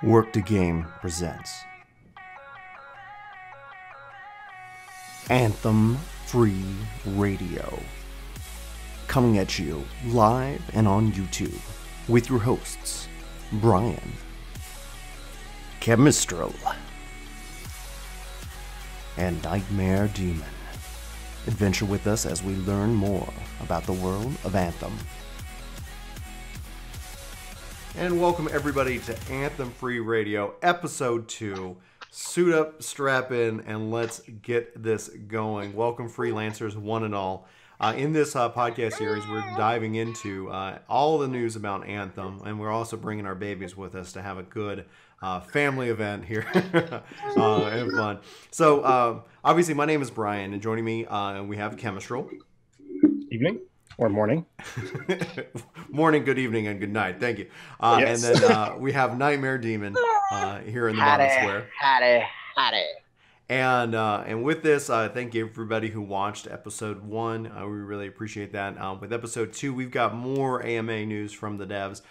Work the Game presents Anthem Free Radio. Coming at you live and on YouTube with your hosts, Brian, Chemistral, and Nightmare Demon. Adventure with us as we learn more about the world of Anthem. And welcome everybody to Anthem Free Radio, Episode 2. Suit up, strap in, and let's get this going. Welcome freelancers, one and all. In this podcast series, we're diving into all the news about Anthem, and we're also bringing our babies with us to have a good family event here and fun. So, obviously, my name is Brian, and joining me, we have Chemistral. Evening or morning. Morning, good evening, and good night. Thank you. Yes. And then we have Nightmare Demon here in the bottom square. Howdy. And with this, thank you everybody who watched episode 1. We really appreciate that. With episode 2, we've got more AMA news from the devs.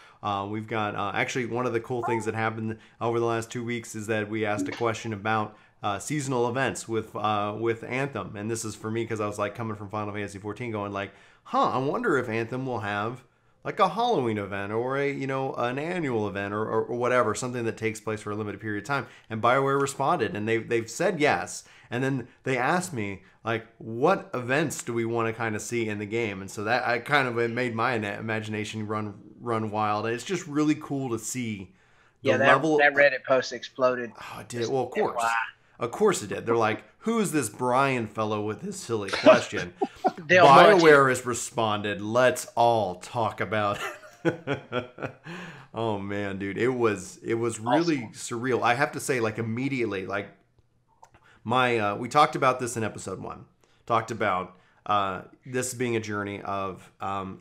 We've got actually one of the cool things that happened over the last 2 weeks is that we asked a question about seasonal events with Anthem, and this is for me because I was like coming from Final Fantasy 14, going like, I wonder if Anthem will have like a Halloween event or an annual event or whatever, something that takes place for a limited period of time. And BioWare responded, and they've said yes. And then they asked me like, what events do we want to kind of see in the game? And so that I kind of made my imagination run wild. And it's just really cool to see the level. That Reddit post exploded. Oh, it did. Well, of course. Of course it did. They're like, who's this Brian fellow with his silly question? BioWare has responded. Let's all talk about it. Oh man, dude. It was really surreal. I have to say, like immediately, like we talked about this in episode 1. Talked about this being a journey of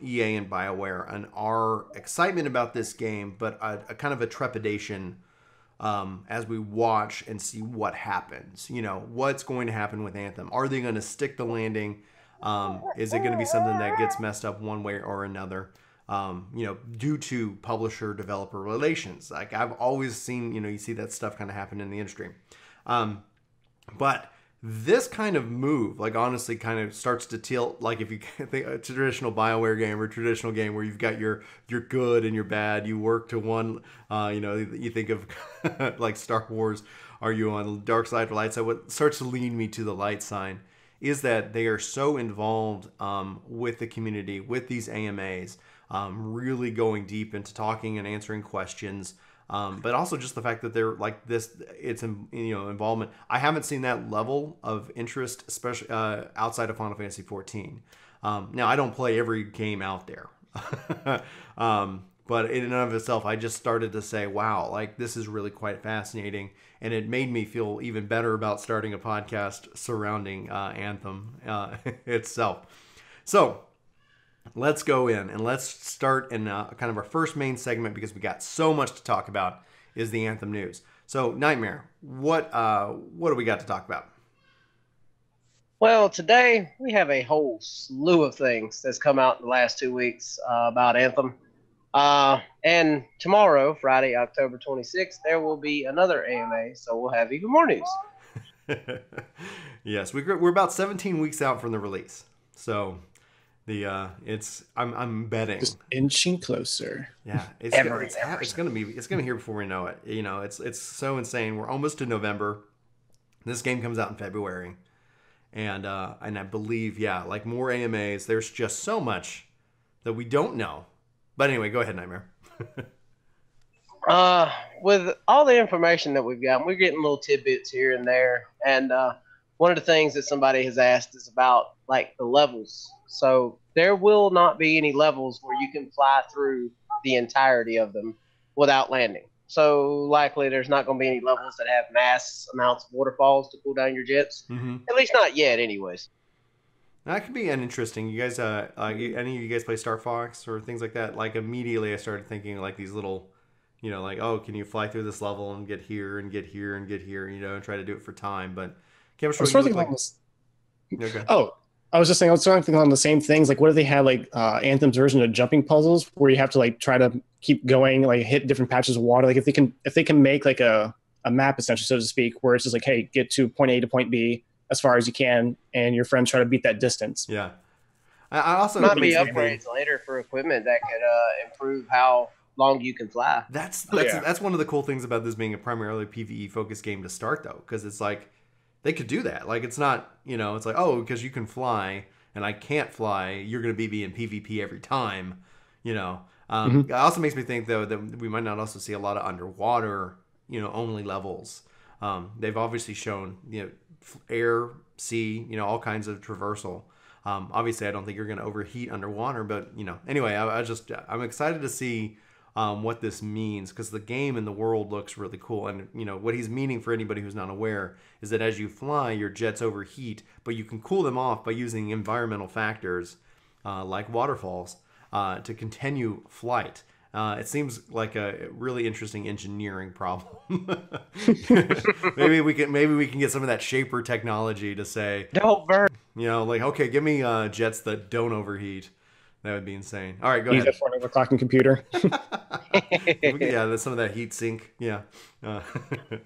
EA and BioWare and our excitement about this game, but a kind of a trepidation as we watch and see what happens. What's going to happen with Anthem. Are they going to stick the landing? Is it going to be something that gets messed up one way or another? Due to publisher-developer relations. Like I've always seen, you see that stuff kind of happen in the industry. But this kind of move, like honestly, kind of starts to tilt. Like if you think a traditional BioWare game or traditional game where you've got your good and your bad, you work to one. You think of like Star Wars. Are you on the dark side or light side? What starts to lean me to the light sign is that they are so involved with the community, with these AMAs, really going deep into talking and answering questions. But also just the fact that they're like this, it's involvement. I haven't seen that level of interest, especially outside of Final Fantasy 14. Now I don't play every game out there, but in and of itself, I just started to say, wow, like this is really quite fascinating, and it made me feel even better about starting a podcast surrounding Anthem itself. So. Let's go in and let's start in kind of our first main segment because we got so much to talk about is the Anthem news. So Nightmare, what do we got to talk about? Well, today we have a whole slew of things that's come out in the last 2 weeks about Anthem. And tomorrow, Friday, October 26th, there will be another AMA, so we'll have even more news. Yes, we're about 17 weeks out from the release. So I'm betting just inching closer. Yeah, it's gonna be here before we know it. It's so insane. We're almost to November. This game comes out in February, and I believe like more AMAs. There's just so much that we don't know. But anyway, go ahead, Nightmare. With all the information that we've got, we're getting little tidbits here and there, and one of the things that somebody has asked is about like the levels. So there will not be any levels where you can fly through the entirety of them without landing. So likely there's not going to be any levels that have mass amounts of waterfalls to cool down your jets. Mm-hmm. At least not yet anyways. That could be an interesting. You guys, any of you guys play Star Fox or things like that? Like immediately I started thinking like these little, like, oh, can you fly through this level and get here and get here and get here, and try to do it for time. But I was just saying, I was trying to think on the same things. Like, what if they had like Anthem's version of jumping puzzles where you have to like try to keep going, like hit different patches of water. Like if they can make like a map essentially, so to speak, where it's just like, hey, get to point A to point B as far as you can, and your friends try to beat that distance. Yeah. I also might be upgrades later for equipment that could improve how long you can fly. That's one of the cool things about this being a primarily PvE focused game to start, though, because it's like they could do that. Like it's not, it's like, oh, because you can fly and I can't fly, you're going to be in PvP every time. It also makes me think though that we might not also see a lot of underwater only levels. They've obviously shown air, sea, all kinds of traversal. Obviously, I don't think you're going to overheat underwater, but anyway, I'm excited to see what this means, because the game and the world looks really cool. And what he's meaning for anybody who's not aware is that as you fly, your jets overheat, but you can cool them off by using environmental factors like waterfalls to continue flight. It seems like a really interesting engineering problem. maybe we can get some of that Shaper technology to say, don't burn. Like, okay, give me jets that don't overheat. That would be insane. All right, go ahead. For an overclocking computer. Yeah, that's some of that heat sink. Yeah.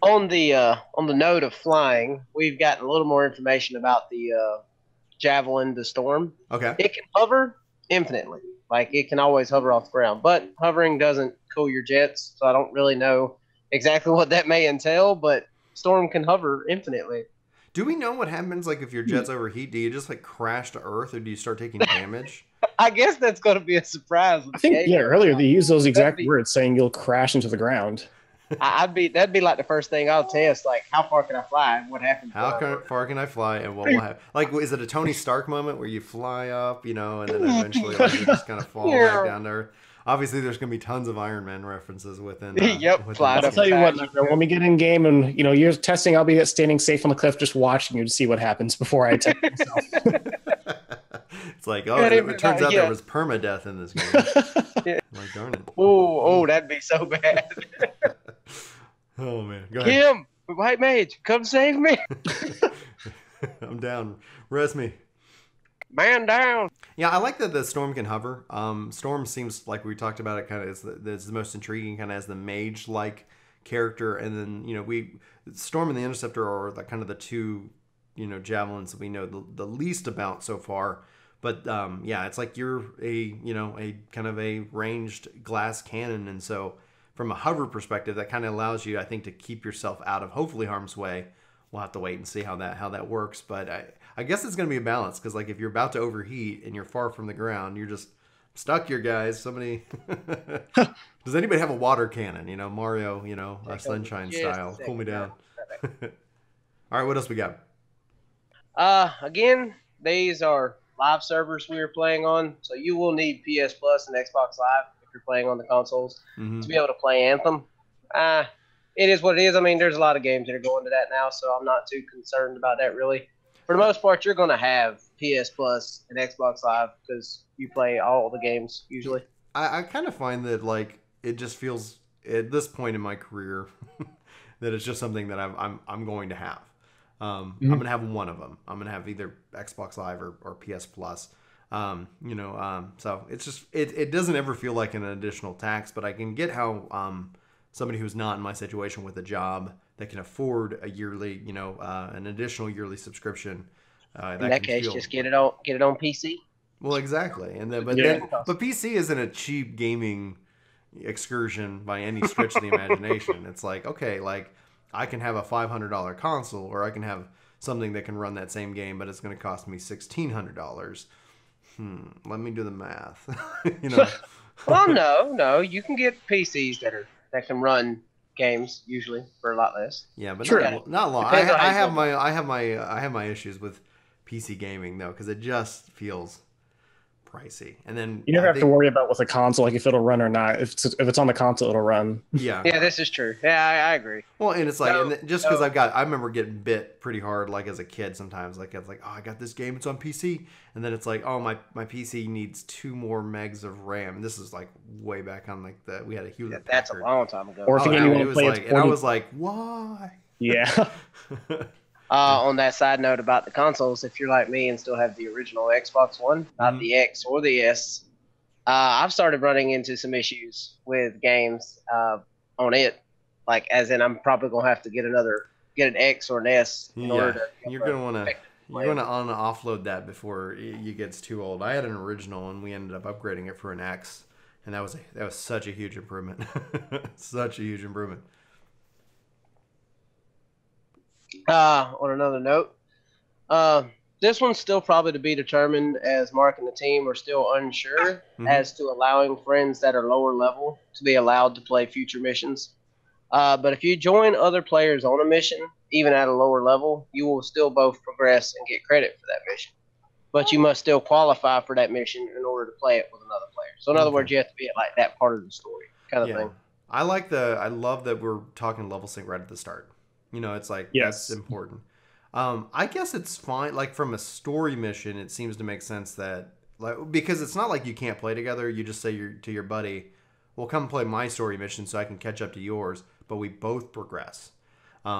On the note of flying, we've gotten a little more information about the Javelin, the Storm. Okay. It can hover infinitely. Like, it can always hover off the ground. But hovering doesn't cool your jets, so I don't really know exactly what that may entail, but Storm can hover infinitely. Do we know what happens, like, if your jets overheat? Do you just, like, crash to Earth, or do you start taking damage? I guess that's going to be a surprise. I think, earlier they used those exact words, saying you'll crash into the ground. That'd be like the first thing I'll test. Like, how far can I fly? What happens? How far can I fly, and what will happen? Like, is it a Tony Stark moment where you fly up, and then eventually you just kind of fall back down to Earth? Obviously, there's going to be tons of Iron Man references within. I'll tell you what, when we get in game and you're testing, I'll be standing safe on the cliff, just watching you to see what happens before I attack myself. It's like, it turns out there was permadeath in this game. Like, darn it. Oh, that'd be so bad. Oh man, go ahead. Kim, White Mage, come save me. I'm down. Rest me. Man down. Yeah, I like that the Storm can hover. Storm seems like we talked about it kind of as the most intriguing, kind of as the mage-like character, and then Storm and the Interceptor are kind of the two javelins that we know the least about so far. But it's like you're a kind of a ranged glass cannon, and so from a hover perspective, that kind of allows you, I think, to keep yourself out of hopefully harm's way. We'll have to wait and see how that works, but I guess it's going to be a balance, because like if you're about to overheat and you're far from the ground, you're just stuck here, guys. Somebody does anybody have a water cannon? Mario, Sunshine style. Cool me down. All right, what else we got? Again, these are live servers we are playing on, so you will need PS Plus and Xbox Live if you're playing on the consoles to be able to play Anthem. It is what it is. I mean, there's a lot of games that are going to that now, so I'm not too concerned about that really. For the most part, you're going to have PS Plus and Xbox Live because you play all the games usually. I kind of find that like it just feels at this point in my career that it's just something that I'm going to have. I'm going to have one of them. I'm going to have either Xbox Live or PS Plus. So it's just it doesn't ever feel like an additional tax, but I can get how somebody who's not in my situation with a job that can afford a yearly, an additional yearly subscription. In that case, just get it on PC. Well, exactly, and then but PC isn't a cheap gaming excursion by any stretch of the imagination. It's like, okay, like I can have a $500 console, or I can have something that can run that same game, but it's going to cost me $1,600. Let me do the math. Well, no, you can get PCs that can run games usually for a lot less. Yeah, but not long. I have my issues with PC gaming though, because it just feels pricey. And then you never have to worry about with a console, like if it'll run or not. If it's on the console, it'll run. Yeah. Yeah, this is true. Yeah, I agree. Well, and it's like just because I remember getting bit pretty hard, like as a kid sometimes. Like it's like, oh, I got this game, it's on PC, and then it's like, oh, my PC needs 2 more megs of RAM. And this is like way back on like we had a Hewlett. Yeah, that's a long time ago. Or if you want to play and I was like, why? Yeah. On that side note about the consoles, if you're like me and still have the original Xbox One, not the X or the S, I've started running into some issues with games on it, like as in I'm probably gonna have to get an X or an S in order to. You're gonna want to offload that before it gets too old. I had an original and we ended up upgrading it for an X, and that was such a huge improvement. Such a huge improvement. On another note, this one's still probably to be determined, as Mark and the team are still unsure as to allowing friends that are lower level to be allowed to play future missions. But if you join other players on a mission, even at a lower level, you will still both progress and get credit for that mission. But you must still qualify for that mission in order to play it with another player. So in other words, you have to be at like that part of the story kind of thing. I love that we're talking level sync right at the start. You know, it's like, that's important. I guess it's fine. Like from a story mission, it seems to make sense that, like, because it's not like you can't play together. You just say to your buddy, well, come play my story mission so I can catch up to yours, but we both progress.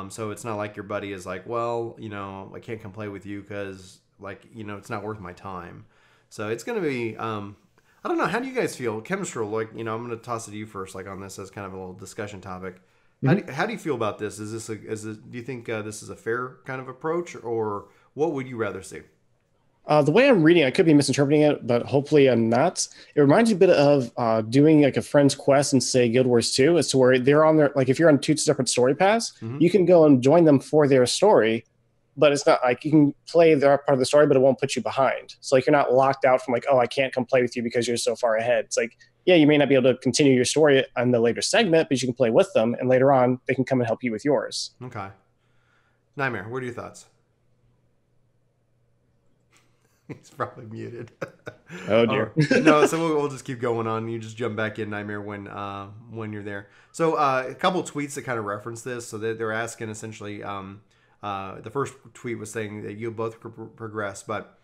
So it's not like your buddy is like, well, you know, I can't come play with you because, like, you know, it's not worth my time. So it's going to be, I don't know. How do you guys feel? Chemistral, like, you know, I'm going to toss it to you first, like on this as kind of a little discussion topic. How do you feel about this? Do you think this is a fair kind of approach, or what would you rather see? The way I'm reading, I could be misinterpreting it, but hopefully I'm not. It reminds me a bit of doing like a friend's quest in, say, Guild Wars 2, as to where they're on their, like if you're on 2 separate story paths, you can go and join them for their story, but it's not like you can play their part of the story, but it won't put you behind. So like you're not locked out from like, oh, I can't come play with you because you're so far ahead. It's like, yeah, you may not be able to continue your story on the later segment, but you can play with them, and later on they can come and help you with yours. Okay. Nightmare, what are your thoughts? He's probably muted. Oh dear. No, so we'll just keep going on. You just jump back in, Nightmare, when you're there. So a couple tweets that kind of reference this. So they're asking essentially. The first tweet was saying that you'll both progress, but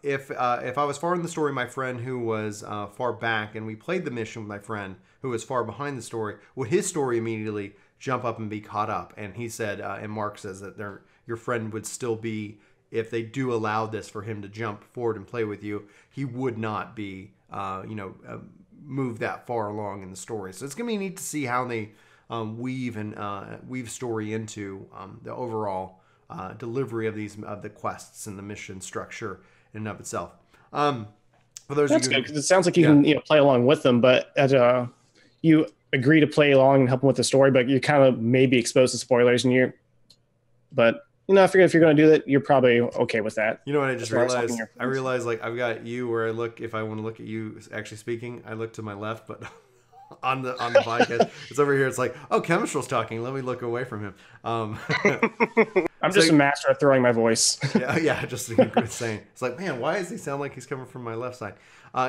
if I was far in the story, my friend who was far back, and we played the mission with my friend who was far behind the story, would his story immediately jump up and be caught up? And he said, and Mark says that your friend would still be. If they do allow this for him to jump forward and play with you, he would not be, move that far along in the story. So it's going to be neat to see how they weave story into the overall delivery of the quests and the mission structure in and of itself. For those That's good, because it sounds like you can play along with them, but you agree to play along and help them with the story, but you kind of may be exposed to spoilers, but. I figure if you're going to do that, you're probably okay with that. You know what I just realized? I realized, like, I've got you where I look, if I want to look at you actually speaking, I look to my left, but on the podcast, it's over here. It's like, oh, Chemistral's talking. Let me look away from him. I'm just a master at throwing my voice. yeah, just saying. It's like, man, why does he sound like he's coming from my left side?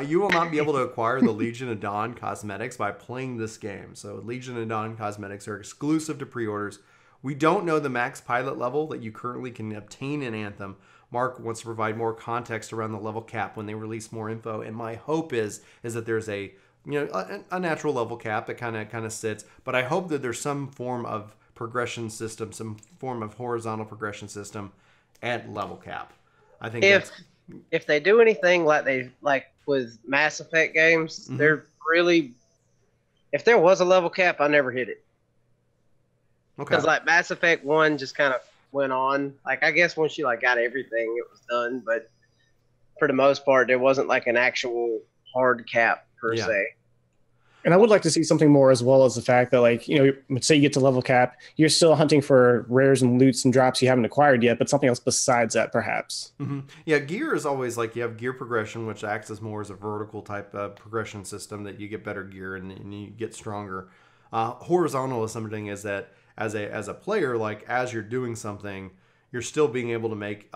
You will not be able to acquire the Legion of Dawn cosmetics by playing this game. So Legion of Dawn cosmetics are exclusive to pre-orders. We don't know the max pilot level that you currently can obtain in Anthem. Mark wants to provide more context around the level cap when they release more info, and my hope is that there's a natural level cap that kind of sits, but I hope that there's some form of progression system, some form of horizontal progression system at level cap. I think if they do anything like with Mass Effect games, they're really, if there was a level cap, I never hit it. Because like Mass Effect 1 just kind of went on. Like I guess once you like got everything, it was done. But for the most part, there wasn't like an actual hard cap per se. And I would like to see something more, as well as the fact that, like, say you get to level cap, you're still hunting for rares and loots and drops you haven't acquired yet, but something else besides that, perhaps. Yeah, gear is always like you have gear progression, which acts as more as a vertical type of progression system that you get better gear and you get stronger. Horizontal is something is that as a player, like as you're doing something, you're still being able to make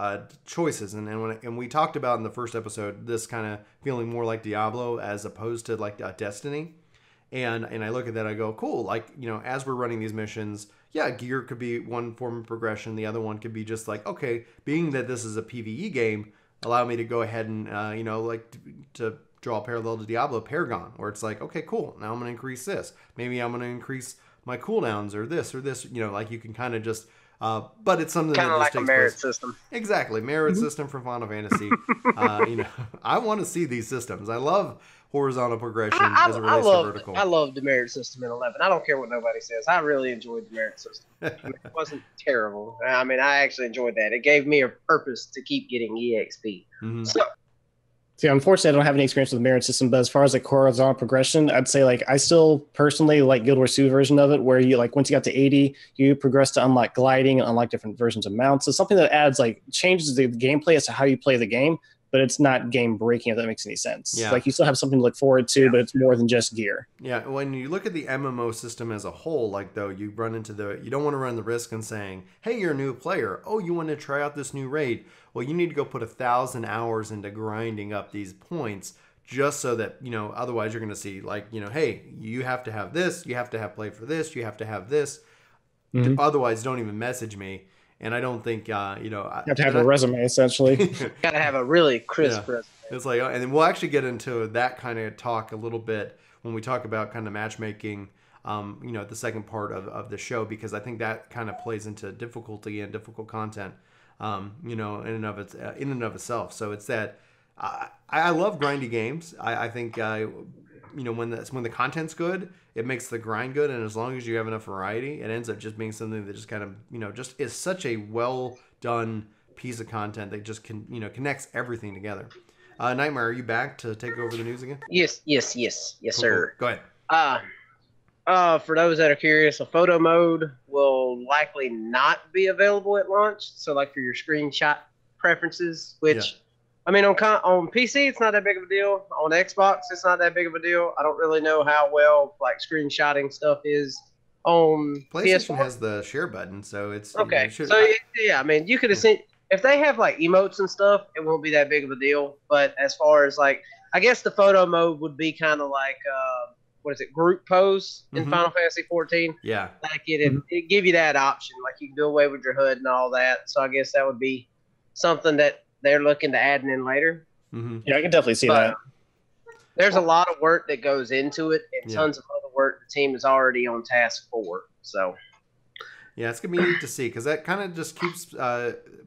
choices. And we talked about in the first episode this kind of feeling more like Diablo as opposed to like Destiny. And I look at that, I go, cool. Like, as we're running these missions, gear could be one form of progression. The other one could be just like, okay, being that this is a PvE game, allow me to go ahead and, to draw a parallel to Diablo, Paragon, where it's like, okay, cool. Now I'm going to increase this. Maybe I'm going to increase my cooldowns or this, like you can kind of just, but it's something kind of like a merit system. Exactly. Merit system from Final Fantasy. I want to see these systems. I love horizontal progression as it relates to vertical. I love the merit system in 11. I don't care what nobody says. I really enjoyed the merit system. It wasn't terrible. I mean, I actually enjoyed that. It gave me a purpose to keep getting EXP. Mm-hmm. So, see, unfortunately, I don't have any experience with the merit system, but as far as like horizontal progression, I'd say like I still personally like Guild Wars 2 version of it, where you like once you got to 80, you progress to unlock gliding and unlock different versions of mounts. So something that adds like changes the gameplay as to how you play the game, but it's not game breaking, if that makes any sense. Yeah. Like you still have something to look forward to, but it's more than just gear. Yeah, when you look at the MMO system as a whole, like though you run into you don't want to run the risk in saying, hey, you're a new player. Oh, you want to try out this new raid? Well, you need to go put 1,000 hours into grinding up these points just so that, otherwise you're going to see like, hey, you have to have this, you have to have play for this, you have to have this. Mm-hmm. Otherwise, don't even message me. And I don't think, you have to have a resume, essentially. Got to have a really crisp resume. It's like, and then we'll actually get into that kind of talk a little bit when we talk about kind of matchmaking, at the second part of the show, because I think that kind of plays into difficulty and difficult content, in and of itself. So it's that I love grindy games. I think, when the content's good, it makes the grind good, and as long as you have enough variety, it ends up just being something that just kind of, just is such a well done piece of content that just connects everything together. Nightmare, are you back to take over the news again? Yes, cool, sir. Go ahead. For those that are curious, a photo mode will likely not be available at launch. So, like for your screenshot preferences, which I mean, on PC, it's not that big of a deal. On Xbox, it's not that big of a deal. I don't really know how well like screenshotting stuff is on PlayStation. PS4. Has the share button, so it's okay. I mean, you could have seen if they have like emotes and stuff, it won't be that big of a deal. But as far as like, I guess the photo mode would be kind of like group pose in Final Fantasy 14. Yeah, like it give you that option, like you can do away with your HUD and all that. So I guess that would be something that they're looking to add in later. Mm-hmm. Yeah, I can definitely see that. There's a lot of work that goes into it, and tons of other work the team is already on task for. So, yeah, it's gonna be neat to see, because that kind of just keeps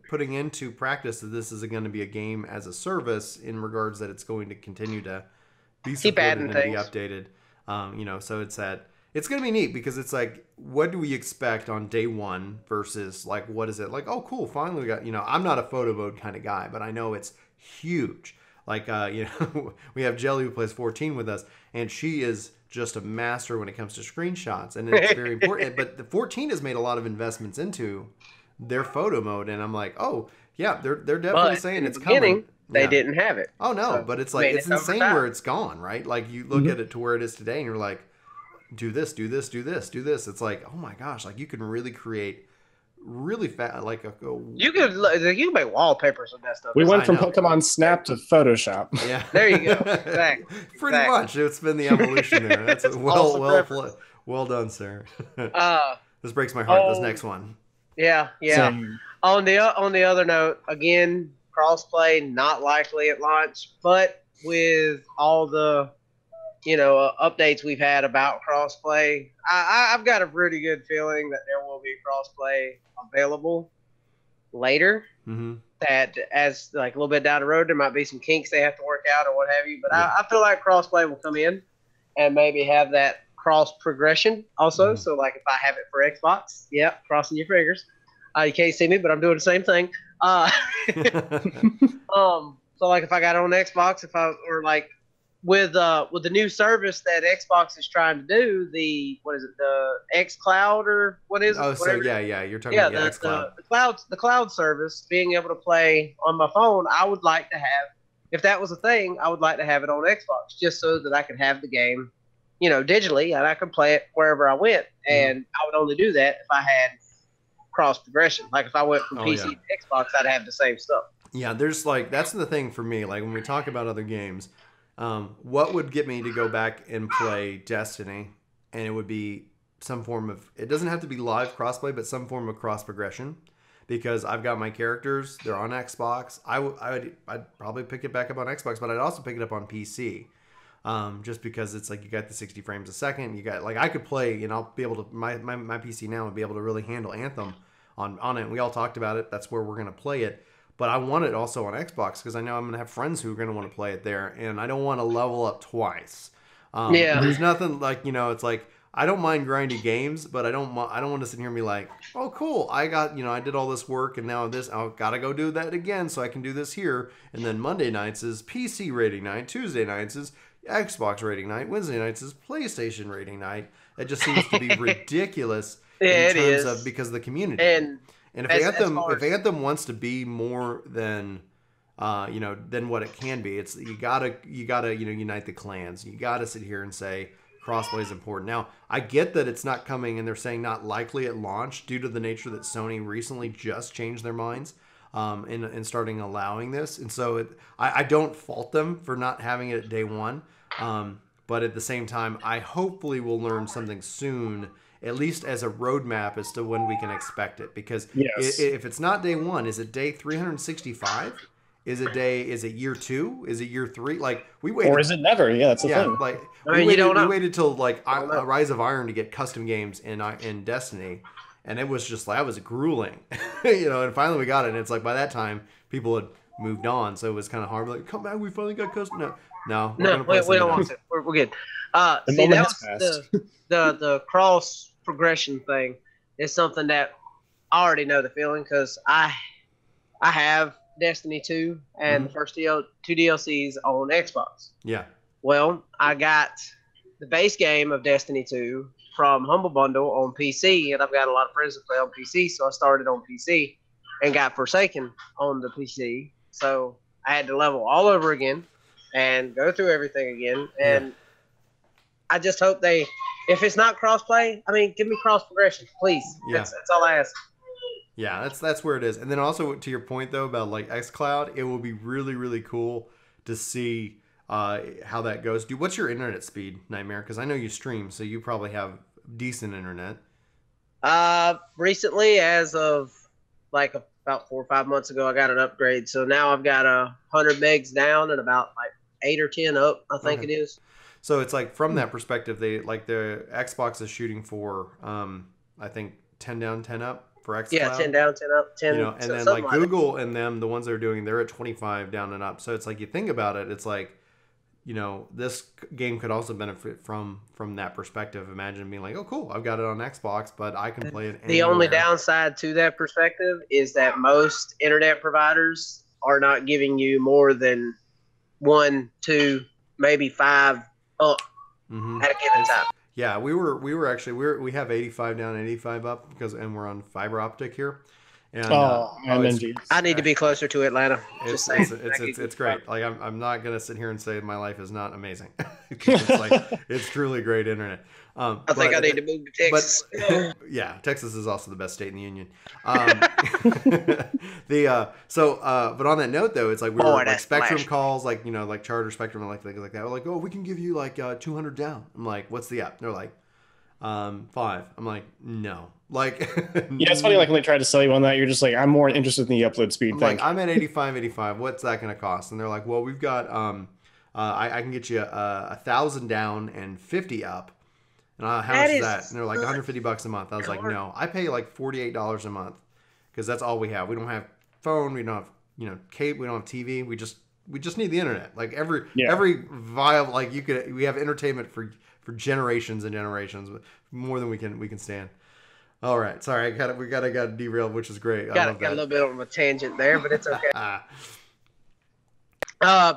putting into practice that this is going to be a game as a service, in regards that it's going to continue to be supported and be updated. So it's going to be neat, because it's like, what do we expect on day one versus like, what is it like? Oh, cool. Finally, we got, I'm not a photo mode kind of guy, but I know it's huge. Like, we have Jelly who plays 14 with us, and she is just a master when it comes to screenshots, and it's very important. But the 14 has made a lot of investments into their photo mode, and I'm like, oh yeah, they're definitely saying it's coming. They didn't have it. Oh no, so but it's like, it's insane where it's gone, right? Like you look at it to where it is today, and you're like, do this, do this, do this, do this. It's like, oh my gosh, like you can really create really fast, like you can make wallpapers with that stuff. We went from Pokemon Snap to Photoshop. Yeah, there you go. Exactly. Pretty much, it's been the evolution there. That's well done, sir. This breaks my heart. This next one. Yeah. Same. On the other note, again, crossplay not likely at launch, but with all the updates we've had about crossplay, I've got a pretty good feeling that there will be crossplay available later. Mm-hmm. That as like a little bit down the road, there might be some kinks they have to work out or what have you. But I feel like crossplay will come in and maybe have that cross progression also. So like if I have it for Xbox, crossing your fingers. You can't see me, but I'm doing the same thing. So like if I got it on Xbox, with the new service that Xbox is trying to do, the X Cloud or what is it? Oh, so you're talking about X Cloud. The cloud service, being able to play on my phone, I would like to have, if that was a thing, I would like to have it on Xbox, just so that I could have the game, digitally, and I could play it wherever I went. And I would only do that if I had cross progression. Like if I went from PC to Xbox, I'd have the same stuff. Yeah, there's that's the thing for me. Like when we talk about other games, what would get me to go back and play Destiny, and it would be some form of, it doesn't have to be live crossplay, but some form of cross progression, because I've got my characters, they're on Xbox. I'd probably pick it back up on Xbox, but I'd also pick it up on PC, just because it's like you got the 60 frames a second. You got like, I could play, I'll be able to, my PC now would be able to really handle Anthem on it. We all talked about it. That's where we're going to play it. but I want it also on Xbox because I know I'm going to have friends who are going to want to play it there, and I don't want to level up twice. There's nothing like, it's like, I don't mind grinding games, but I don't want to sit here and be like, oh, cool, I got, I did all this work, and now I've got to go do that again so I can do this here. And then Monday nights is PC rating night, Tuesday nights is Xbox rating night, Wednesday nights is PlayStation rating night. It just seems to be ridiculous in terms of because of the community. And if Anthem wants to be more than than what it can be, it's you gotta unite the clans. You gotta sit here and say crossplay is important. Now, I get that it's not coming, and they're saying not likely at launch due to the nature that Sony recently just changed their minds in starting allowing this. And so I don't fault them for not having it at day one. But at the same time, I hopefully will learn something soon, at least as a roadmap as to when we can expect it. Because if it's not day one, is it day 365? Is it year 2? Is it year 3? Like we waited, or is it never? Yeah, that's the thing. Like we waited till like Rise of Iron to get custom games in Destiny, and it was just like, I was grueling, And finally we got it, and it's like by that time people had moved on, so it was kind of hard. Like, come back, we finally got custom. No, we don't want to. We're good. See, that was the cross progression thing is something that I already know the feeling because I have Destiny 2 and the first 2 DLCs on Xbox. Yeah. Well, I got the base game of Destiny 2 from Humble Bundle on PC, and I've got a lot of friends that play on PC, so I started on PC and got Forsaken on the PC. So I had to level all over again and go through everything again. And I just hope if it's not crossplay, give me cross progression, please. Yeah. That's all I ask. Yeah, that's where it is. And then also to your point though about like xCloud, it will be really, really cool to see how that goes. Dude, what's your internet speed, Nightmare? Because I know you stream, so you probably have decent internet. Recently, as of like about 4 or 5 months ago, I got an upgrade. So now I've got 100 megs down and about like 8 or 10 up, I think it is. So it's like from that perspective, the Xbox is shooting for I think 10 down, 10 up. For xCloud. Yeah, 10 down, 10 up, 10. And then like Google and them, the ones that are doing, they're at 25 down and up. So it's like you think about it, it's like, this game could also benefit from that perspective. Imagine being like, oh, cool, I've got it on Xbox, but I can play it anywhere. The only downside to that perspective is that most internet providers are not giving you more than 1, 2, maybe 5 up at a given time. Yeah, we have 85 down, 85 up and we're on fiber optic here. And I need to be closer to Atlanta. It's great. Like I'm not gonna sit here and say my life is not amazing. it's truly great internet. I think I need to move to Texas. Yeah, Texas is also the best state in the union. But on that note though, it's like we were like Spectrum calls, like like Charter Spectrum and like things like that. We're like, oh, we can give you like 200 down. I'm like, what's the app? They're like, 5. I'm like, no. Like, yeah, it's funny. Like when they try to sell you on that, you're just like, I'm more interested in the upload speed. I'm at 85. What's that going to cost? And they're like, well, we've got I can get you 1,000 down and 50 up. And how much is that? And they're like $150 a month. I was like, no, I pay like $48 a month because that's all we have. We don't have phone. We don't have cable. We don't have TV. We just need the internet. Like every viable, like we have entertainment for generations and generations, more than we can stand. All right, sorry, we got derailed, which is great. Got a little bit on a tangent there, but it's okay.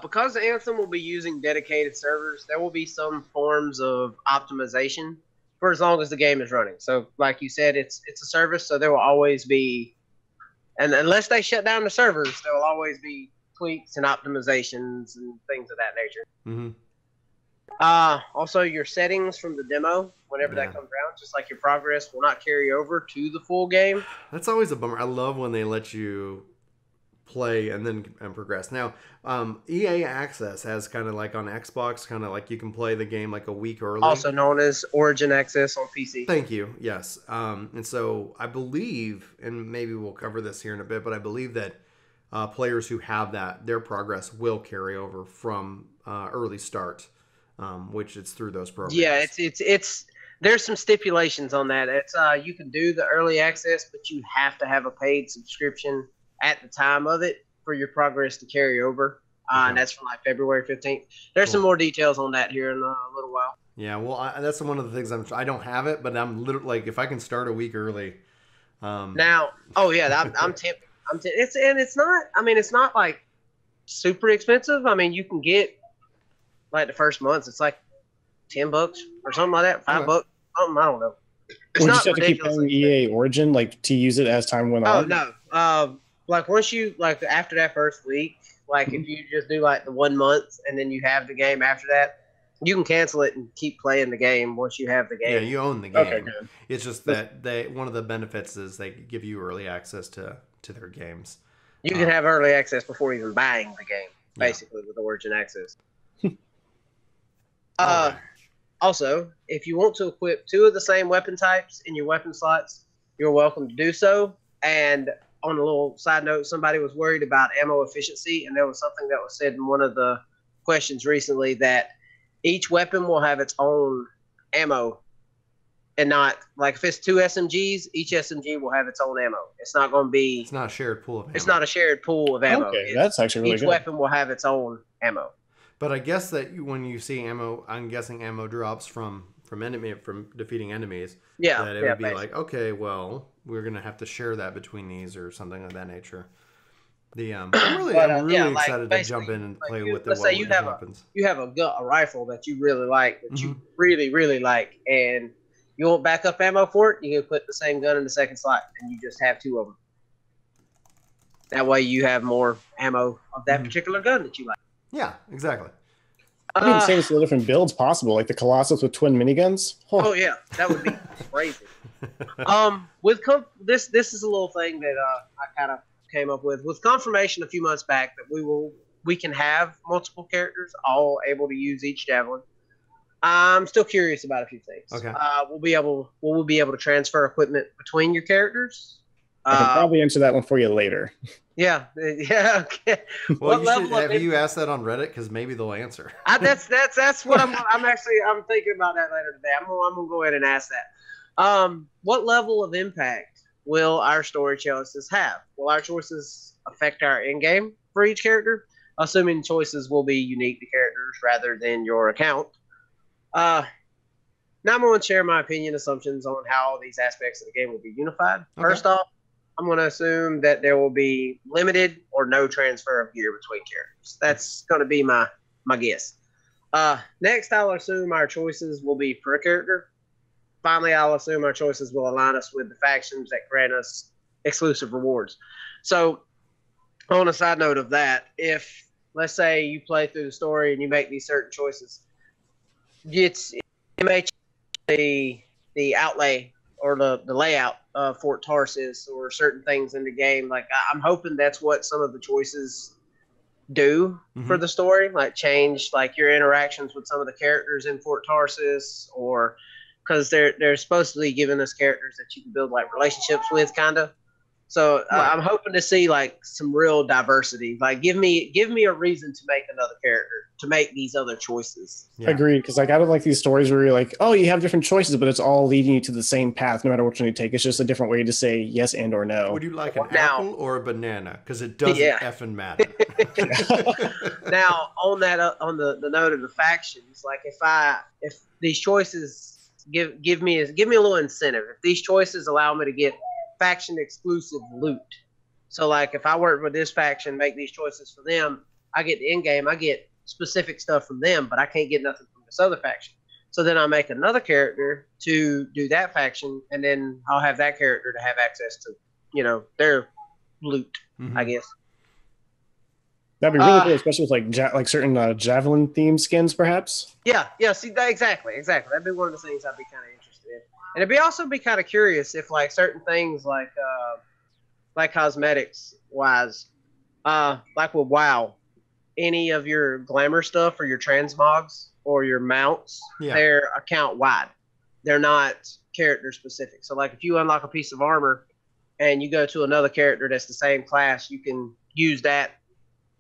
Because Anthem will be using dedicated servers, there will be some forms of optimization for as long as the game is running. So, like you said, it's a service, so there will always be, and unless they shut down the servers, there will always be tweaks and optimizations and things of that nature. Mm-hmm. Also, your settings from the demo, whenever that comes around, just like your progress, will not carry over to the full game. That's always a bummer. I love when they let you play and progress. Now, EA Access has kind of like on Xbox, kind of like you can play the game like a week early. Also known as Origin Access on PC. Thank you. Yes. And so I believe, and maybe we'll cover this here in a bit, but I believe that players who have that, their progress will carry over from early start. Which it's through those programs. Yeah, it's there's some stipulations on that. It's you can do the early access, but you have to have a paid subscription at the time of it. for your progress to carry over. And that's from like February 15th. There's some more details on that here in a little while. Yeah, well, that's one of the things I don't have it, but I'm literally like, if I can start a week early. Now, I'm tempted. It's not. I mean, it's not like super expensive. I mean, you can get like the first month. It's like $10 or something like that. $5, something. I don't know. It's Would not you have to keep paying EA Origin like to use it as time went on? Oh no. Like once you like after that first week, like if you just do like the 1 month and then you have the game after that, you can cancel it and keep playing the game once you have the game. Yeah, you own the game. Okay, good. It's just that one of the benefits is they give you early access to their games. You can have early access before even buying the game, basically, with Origin access. Also, if you want to equip 2 of the same weapon types in your weapon slots, you're welcome to do so. And on a little side note, somebody was worried about ammo efficiency, and there was something that was said in one of the questions recently that each weapon will have its own ammo, and not like if it's 2 SMGs, each SMG will have its own ammo. It's not going to be. It's not a shared pool of ammo. It's not a shared pool of ammo. Okay, that's actually really each good. Each weapon will have its own ammo. But I guess that when you see ammo, I'm guessing ammo drops from defeating enemies. Yeah, that it would be like, okay, well, we're gonna have to share that between these or something of that nature. I'm really excited to jump in and play with the weapons. You have a rifle that you really like, that you really, really like, and you want backup ammo for it, you can put the same gun in the second slot, and you just have 2 of them. That way you have more ammo of that particular gun that you like. Yeah, exactly. I mean, saying some different builds possible, like the Colossus with twin miniguns. Oh yeah, that would be crazy. This is a little thing that I kind of came up with confirmation a few months back that we can have multiple characters all able to use each javelin. I'm still curious about a few things. Okay. Will we be able to transfer equipment between your characters? I can probably answer that one for you later. Yeah. Okay. Well, have you asked that on Reddit? Because maybe they'll answer. That's what I'm thinking about that later today. I'm gonna go ahead and ask that. What level of impact will our story choices have? Will our choices affect our endgame for each character? Assuming choices will be unique to characters rather than your account. Now I'm going to share my opinion assumptions on how these aspects of the game will be unified. Okay. First off, I'm going to assume that there will be limited or no transfer of gear between characters. That's going to be my guess. Next, I'll assume our choices will be per character. Finally, I'll assume our choices will align us with the factions that grant us exclusive rewards. So, on a side note of that, if, let's say, you play through the story and you make these certain choices, it may change the outlay or the layout of Fort Tarsis or certain things in the game. Like, I'm hoping that's what some of the choices do for the story, like change like your interactions with some of the characters in Fort Tarsis, or because they're supposed to be giving us characters that you can build like relationships with, kind of. So right. I'm hoping to see like some real diversity. Like give me a reason to make another character, to make these other choices. Yeah. Agreed. Because like I don't like these stories where you're like, oh, you have different choices, but it's all leading you to the same path, no matter which one you take. It's just a different way to say yes and or no. Would you like an apple or a banana? Because it doesn't effing matter. Now on the note of the factions, like if these choices give me a little incentive, if these choices allow me to get faction exclusive loot. So like if I work with this faction, make these choices for them, I get the end game, I get specific stuff from them, but I can't get nothing from this other faction. So then I make another character to do that faction, and then I'll have that character to have access to, their loot, I guess. That'd be really cool, especially with like certain javelin themed skins, perhaps. Yeah. See, exactly. That'd be one of the things I'd be kind of interested in. And it'd also be kind of curious if like certain things like cosmetics wise, like with WoW, any of your glamour stuff or your transmogs or your mounts, they're account wide. They're not character specific. So like if you unlock a piece of armor and you go to another character that's the same class, you can use that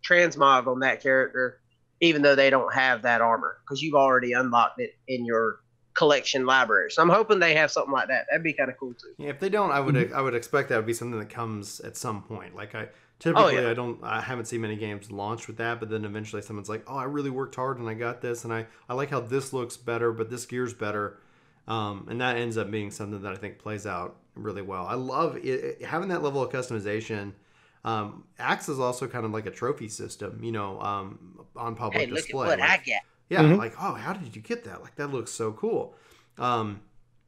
transmog on that character even though they don't have that armor because you've already unlocked it in your collection library. So I'm hoping they have something like that. That'd be kind of cool too. Yeah, if they don't, I would expect that would be something that comes at some point. Like Typically, I haven't seen many games launch with that, but then eventually someone's like, oh, I really worked hard and I got this, and I like how this looks better, but this gear's better. And that ends up being something that I think plays out really well. I love it, having that level of customization. Acts is also kind of like a trophy system, on public display. Look at what I get. Yeah, like, oh, how did you get that? Like, that looks so cool.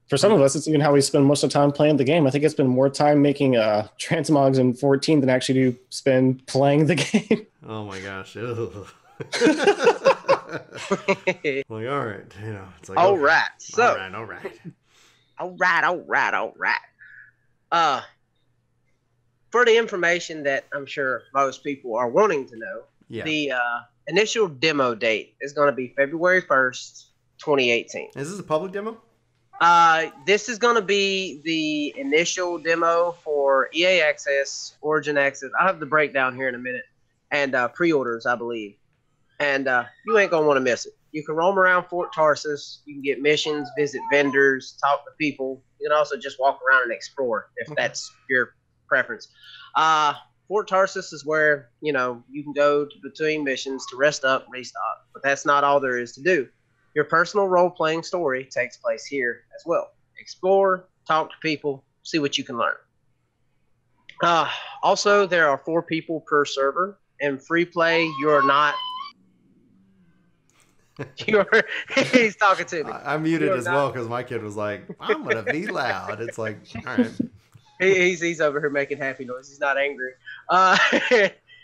For some of us, it's even how we spend most of the time playing the game. I think I spend more time making transmogs in 14 than actually do spend playing the game. Oh my gosh. Like, all right. It's like, all okay. right. So, all right. For the information that I'm sure most people are wanting to know, the initial demo date is going to be February 1st, 2018. Is this a public demo? This is going to be the initial demo for EA Access, Origin Access. I'll have the breakdown here in a minute. And pre-orders, I believe. And you ain't going to want to miss it. You can roam around Fort Tarsus. You can get missions, visit vendors, talk to people. You can also just walk around and explore if that's your preference. Fort Tarsus is where, you can go between missions to rest up, restock. But that's not all there is to do. Your personal role-playing story takes place here as well. Explore, talk to people, see what you can learn. Also, there are 4 people per server. In free play, you're not... He's talking to me. I muted as well because my kid was like, I'm going to be loud. It's like, all right. He's over here making happy noise. He's not angry.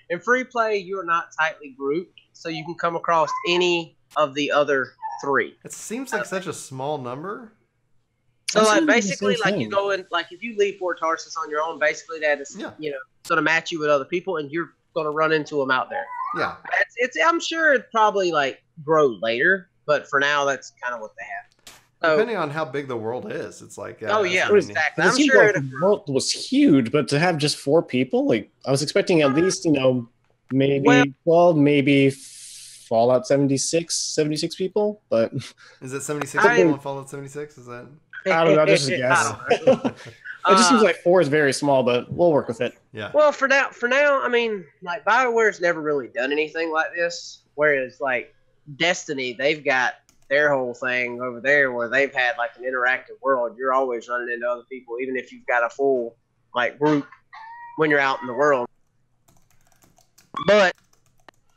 In free play, you're not tightly grouped, so you can come across any of the other 3. It seems like such a small number. So basically, you go in, if you leave Fort Tarsus on your own, basically that is, going to match you with other people, and you're going to run into them out there. Yeah. I'm sure it probably grow later, but for now, that's kind of what they have. So, depending on how big the world is, it's like... exactly. I'm sure the world was huge, but to have just 4 people, I was expecting at least, maybe Fallout 76 people, but... Is it 76 people in Fallout 76? Is that... I don't know, just a guess. It just seems like 4 is very small, but we'll work with it. Yeah. Well, for now, BioWare's never really done anything like this, whereas, Destiny, they've got their whole thing over there where they've had, an interactive world. You're always running into other people, even if you've got a full, group when you're out in the world. But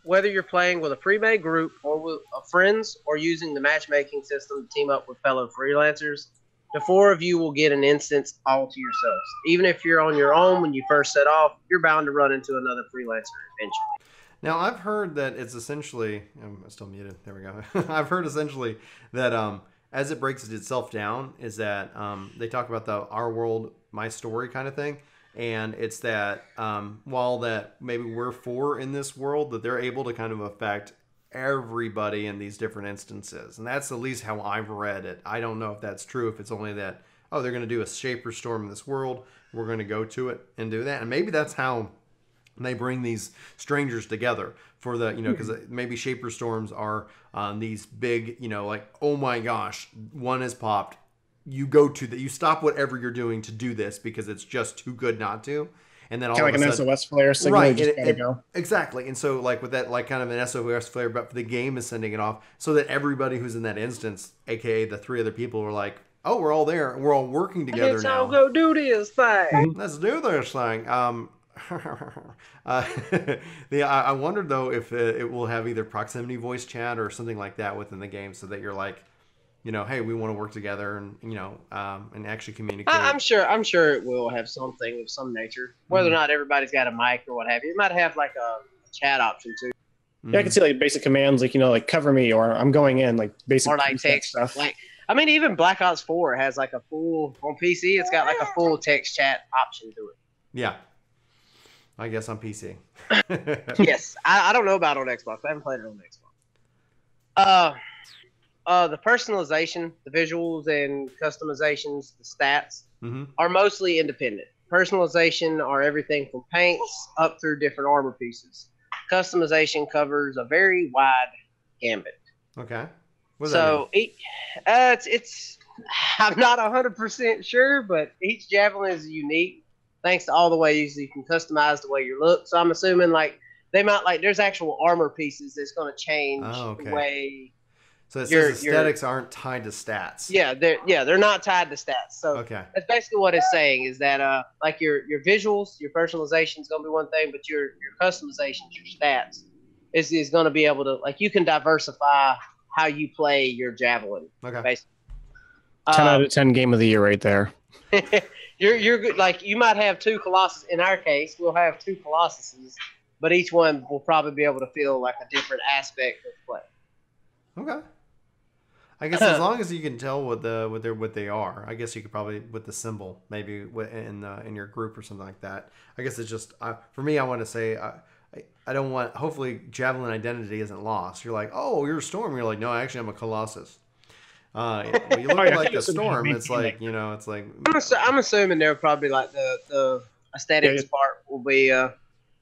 whether you're playing with a pre-made group or with friends or using the matchmaking system to team up with fellow freelancers, the 4 of you will get an instance all to yourselves. Even if you're on your own when you first set off, you're bound to run into another freelancer eventually. Now, I've heard that it's essentially... I'm still muted. There we go. I've heard essentially that as it breaks itself down is that they talk about the our world, my story kind of thing. And it's that while that maybe we're 4 in this world, that they're able to kind of affect everybody in these different instances. And that's at least how I've read it. I don't know if that's true, if it's only that, they're going to do a Shaper Storm in this world. We're going to go to it and do that. And maybe that's how they bring these strangers together for the, because maybe Shaper Storms are these big, oh my gosh, one has popped. You go to you stop whatever you're doing to do this because it's just too good not to. And then all kind of an SOS flare signal, right? Just gotta go. Exactly. And so with that, kind of an SOS flare, but the game is sending it off so that everybody who's in that instance, aka the 3 other people, are like, oh, we're all there and we're all working together Let's now. all go do this thing. Let's do this thing. I wondered though if it will have either proximity voice chat or something like that within the game, so that you're like, hey, we want to work together and and actually communicate. I'm sure it will have something of some nature. Whether or not everybody's got a mic or what have you, it might have a chat option too. Yeah, I can see basic commands like cover me or I'm going in, basic or text stuff. Even Black Ops 4 has a full on PC. It's got a full text chat option to it. Yeah. I guess on PC. Yes, I don't know about on Xbox. I haven't played it on Xbox. The personalization, the visuals and customizations, the stats are mostly independent. Personalization are everything from paints up through different armor pieces. Customization covers a very wide gambit. Okay. What does that mean? It's I'm not 100% sure, but each javelin is unique. thanks to all the ways you can customize the way you look. So I'm assuming like they might like there's actual armor pieces that's going to change the way. So it says aesthetics aren't tied to stats. Yeah, they're not tied to stats. So that's basically what it's saying is that like your visuals, your personalization is going to be one thing, but your customizations, your stats is going to be able to like you can diversify how you play your javelin. Okay. Basically. 10 out of 10 game of the year right there. You're good. Like you might have 2 Colossus. In our case, we'll have 2 Colossuses, but each one will probably be able to feel like a different aspect of play. Okay. I guess as long as you can tell what they are, I guess you could probably with the symbol maybe in your group or something like that. I guess it's just for me. I want to say I don't want. Hopefully, javelin identity isn't lost. You're like, oh, you're a storm. You're like, no, actually, I'm a colossus. When you look like a storm, it's like it's like. I'm assuming they're probably like the aesthetics part will be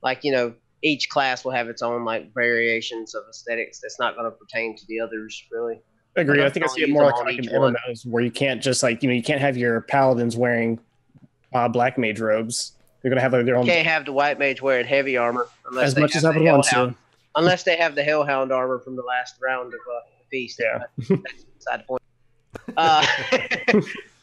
like each class will have its own like variations of aesthetics that's not going to pertain to the others really. I agree. I think I see it more like in MMOs where you can't just like you can't have your paladins wearing black mage robes. They're gonna have their own. You can't have the white mage wearing heavy armor as much as I would want to. Unless they have the Hellhound armor from the last round of the feast. Yeah. That's beside the point.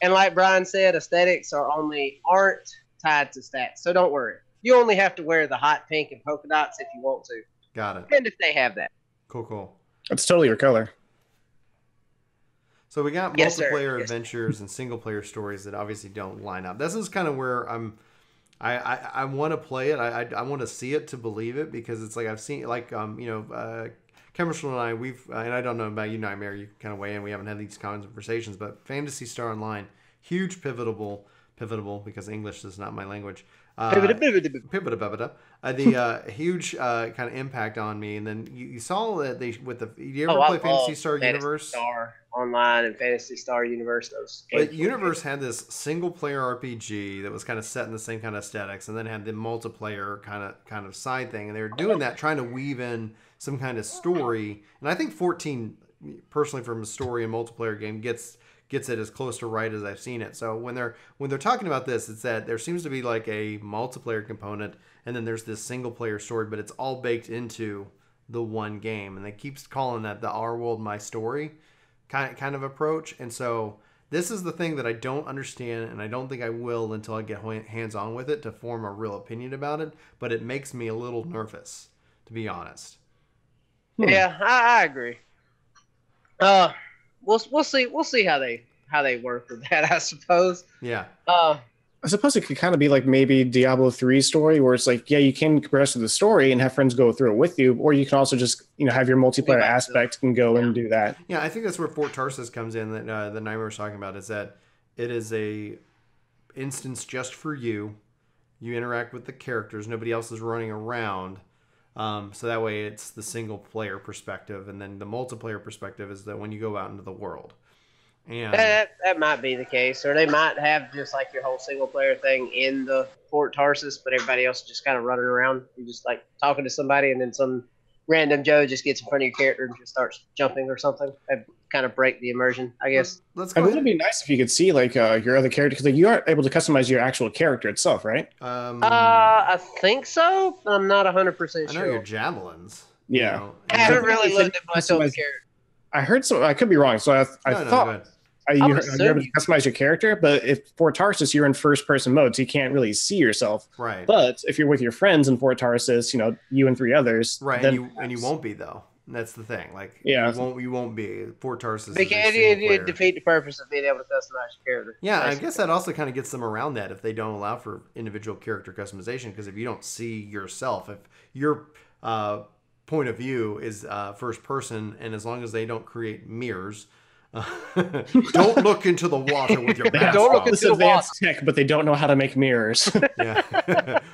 And like Brian said, aesthetics aren't tied to stats, so don't worry. You only have to wear the hot pink and polka dots if you want to. Got it. And if they have that. Cool. That's totally your color. So we got multiplayer adventures and single player stories that obviously don't line up. This is kind of where I want to play it. I want to see it to believe it because it's like I've seen like Kemershal and I and I don't know about you, Nightmare. You kind of weigh in. We haven't had these conversations, but Phantasy Star Online, huge pivotal because English is not my language. The huge kind of impact on me, and then you saw that you ever play Phantasy Star Universe? Star Online and Phantasy Star Universe. But Universe had this single player RPG that was kind of set in the same kind of aesthetics, and then had the multiplayer kind of side thing, and they were doing that, trying to weave in some kind of story. And I think 14, personally, from a story and multiplayer game, gets it as close to right as I've seen it. So when they're talking about this, it's that there seems to be like a multiplayer component, and then there's this single player story, but it's all baked into the one game, and they keep calling that the Our World My Story kind of approach. And so this is the thing that I don't understand, and I don't think I will until I get hands on with it to form a real opinion about it. But it makes me a little nervous, to be honest. Yeah, I agree. We'll see how they work with that, I suppose. Yeah. I suppose it could kind of be like maybe Diablo 3 story where it's like, yeah, you can progress through the story and have friends go through it with you, or you can also just have your multiplayer aspect and go and do that. Yeah, I think that's where Fort Tarsus comes in that the Nightmare was talking about, is that it is a instance just for you. You interact with the characters. Nobody else is running around. So that way it's the single player perspective, and then the multiplayer perspective is that when you go out into the world. And that might be the case, or they might have just like your whole single player thing in the Fort Tarsus, but everybody else is just kind of running around. You just like talking to somebody, and then some random Joe just gets in front of your character and just starts jumping or something. That kind of break the immersion, I guess. It would be nice if you could see like your other character, because like, you aren't able to customize your actual character itself, right? I think so. I'm not 100% sure. I know your javelins. Yeah, I haven't really looked at my character. I heard some. I could be wrong. So I thought. You're able to customize your character, but if Fort Tarsus, you're in first-person mode, so you can't really see yourself. Right. But if you're with your friends in Fort Tarsus, you and 3 others. Right, and you won't be, though. That's the thing. Like, yeah. you won't be. Fort Tarsus because you defeat the purpose of being able to customize your character. Yeah, I guess that also kind of gets them around that if they don't allow for individual character customization, because if you don't see yourself, if your point of view is first person, and as long as they don't create mirrors... don't look into the water with your mask. Don't look into advanced tech, but they don't know how to make mirrors. Yeah.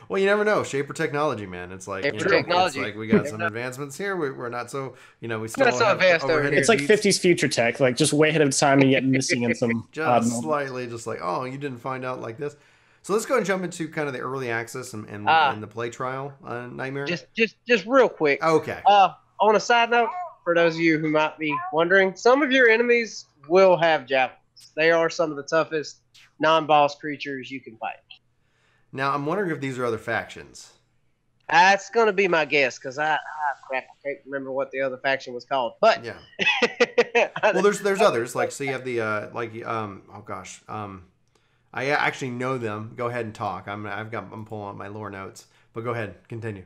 Well, you never know. Shaper technology, man. It's like technology. It's like we got some advancements here. We're not so we still not so advanced over here. It's like 50s future tech, like just way ahead of time and yet missing in some just slightly, just like you didn't find out like this. So let's go and jump into kind of the early access and the play trial Nightmare. Just real quick. Okay. On a side note, for those of you who might be wondering, some of your enemies will have javelins. They are some of the toughest non-boss creatures you can fight. Now, I'm wondering if these are other factions. That's going to be my guess, because I can't remember what the other faction was called. But yeah. Well, there's others. Like, so you have the I actually know them. Go ahead and talk. I'm pulling up my lore notes, but go ahead, continue.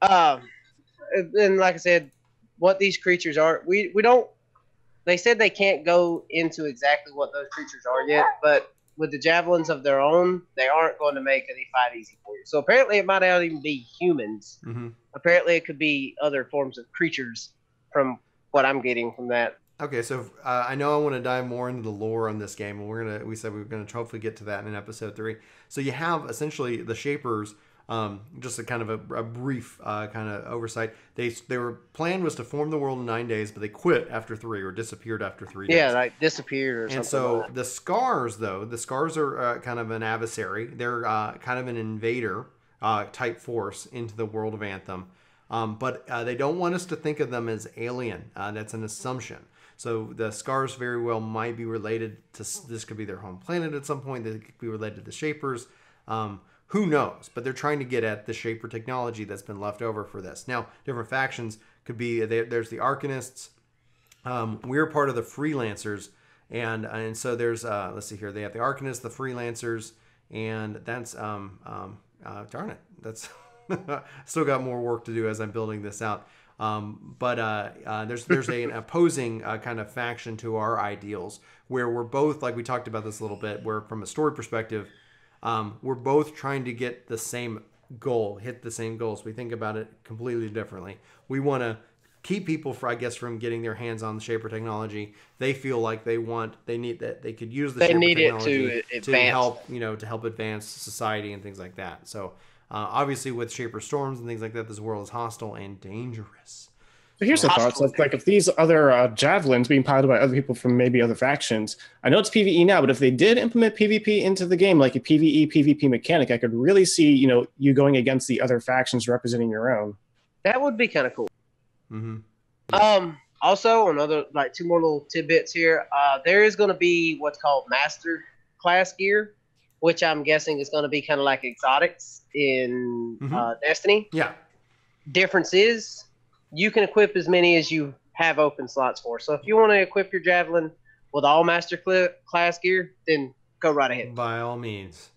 And like I said, what these creatures are, we don't. They said they can't go into exactly what those creatures are yet, but with the javelins of their own, they aren't going to make any fight easy for you. So apparently it might not even be humans. Mm-hmm. Apparently it could be other forms of creatures from what I'm getting from that. Okay, so I know I want to dive more into the lore on this game, and we said we were going to hopefully get to that in episode 3. So you have essentially the Shapers. Just a kind of a brief kind of oversight. Their plan was to form the world in 9 days, but they quit after 3 or disappeared after 3 days. Yeah, like disappeared or something. And so like that. the Scars, though, are kind of an adversary. They're kind of an invader type force into the world of Anthem. But they don't want us to think of them as alien. That's an assumption. So the Scars very well might be related to, this could be their home planet at some point. They could be related to the Shapers. Who knows? But they're trying to get at the Shaper technology that's been left over for this. Now, different factions could be, there's the Arcanists. We're part of the Freelancers. And so there's, let's see here. They have the Arcanists, the Freelancers, and that's, darn it. That's still got more work to do as I'm building this out. But there's an opposing kind of faction to our ideals, where we're both, like we talked about this a little bit, where from a story perspective, we're both trying to get the same goal, hit the same goals. We think about it completely differently. We want to keep people, from getting their hands on the Shaper technology. They feel like they need that. They could use the Shaper technology to help, to help advance society and things like that. So obviously with Shaper storms and things like that, this world is hostile and dangerous. So here's the thoughts. Like if these other javelins being piloted by other people from maybe other factions, I know it's PvE now, but if they did implement PvP into the game, like a PvE, PvP mechanic, I could really see, you going against the other factions representing your own. That would be kind of cool. Mm-hmm. Also, another, 2 more little tidbits here. There is going to be what's called master class gear, which I'm guessing is going to be kind of like exotics in Destiny. Yeah. Difference is, you can equip as many as you have open slots for. So if you want to equip your javelin with all master class gear, then go right ahead. By all means.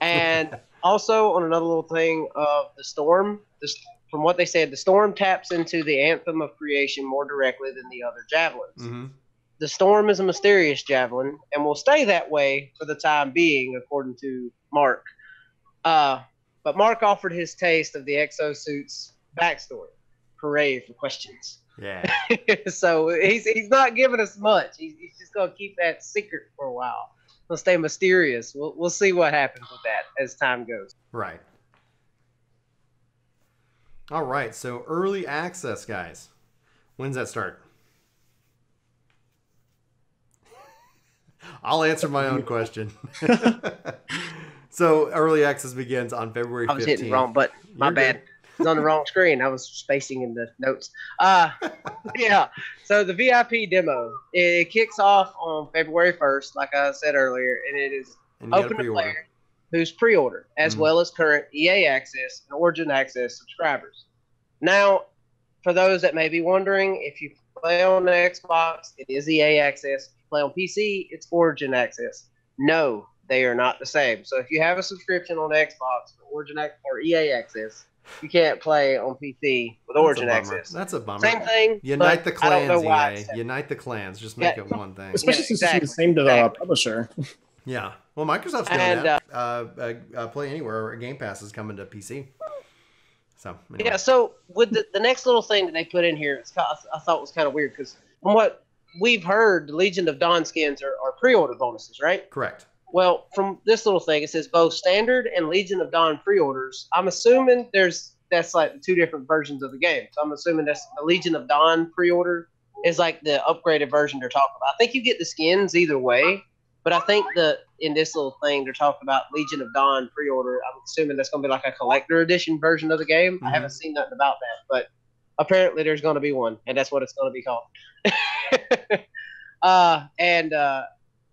And also on another little thing of the storm, from what they said, the storm taps into the Anthem of Creation more directly than the other javelins. Mm-hmm. The storm is a mysterious javelin and will stay that way for the time being, according to Mark. But Mark offered his taste of the exosuit's backstory. Hooray for questions. Yeah. So he's not giving us much. He's just going to keep that secret for a while. He'll stay mysterious. We'll see what happens with that as time goes. Right. All right. So early access, guys. When's that start? I'll answer my own question. So early access begins on February 15th. I was hitting wrong, but my bad. It's on the wrong screen. I was spacing in the notes. Yeah. So the VIP demo, it kicks off on February 1st, like I said earlier, and it is open to players who's pre-ordered, as well as current EA Access and Origin Access subscribers. Now, for those that may be wondering, if you play on the Xbox, it is EA Access. If you play on PC, it's Origin Access. No, they are not the same. So if you have a subscription on Xbox for Origin or EA Access, you can't play on PC with Origin Access. That's a bummer. Same thing. Unite the clans, EA. Unite the clans. Just make it one thing. Especially since it's the same to the publisher. Yeah. Well, Microsoft's doing that. Play Anywhere or Game Pass is coming to PC. So anyway. Yeah. So with the next little thing that they put in here, I thought was kind of weird because from what we've heard, the Legion of Dawn skins are pre-order bonuses, right? Correct. Well, from this little thing, it says both standard and Legion of Dawn pre-orders. I'm assuming that's like 2 different versions of the game. So I'm assuming that's the Legion of Dawn pre-order is like the upgraded version they're talking about. I think you get the skins either way, but I think in this little thing they're talking about Legion of Dawn pre-order. I'm assuming that's going to be like a collector edition version of the game. Mm-hmm. I haven't seen nothing about that, but apparently there's going to be one, and that's what it's going to be called.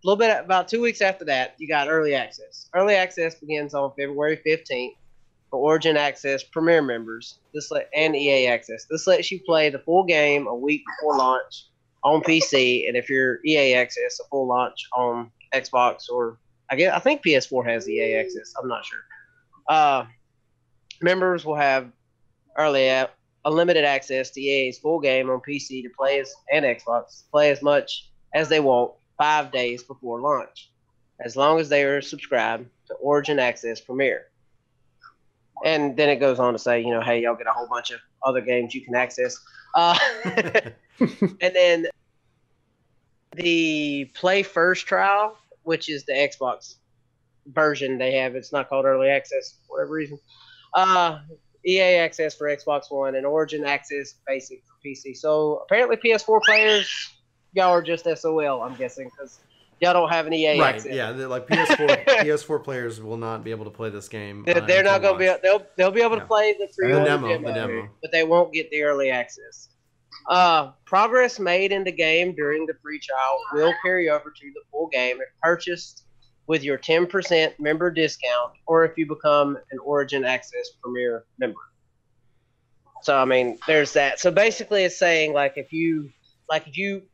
little bit about 2 weeks after that, you got early access. Early access begins on February 15th for Origin Access Premier members. And EA Access. This lets you play the full game a week before launch on PC, and if you're EA Access, a full launch on Xbox, or I think PS4 has EA Access. I'm not sure. Members will have unlimited access to EA's full game on PC and Xbox, play as much as they want 5 days before launch, as long as they are subscribed to Origin Access Premier. And then it goes on to say, hey, y'all get a whole bunch of other games you can access. And then the Play First trial, which is the Xbox version they have. It's not called Early Access for whatever reason. EA Access for Xbox One and Origin Access Basic for PC. So apparently PS4 players, y'all are just SOL, I'm guessing, because y'all don't have an EA access. Right, yeah. Like PS4 players will not be able to play this game. They're not going to be. They'll be able to play the demo, but they won't get the early access. Progress made in the game during the free trial will carry over to the full game if purchased with your 10% member discount, or if you become an Origin Access Premier member. So I mean, there's that. So basically, it's saying if you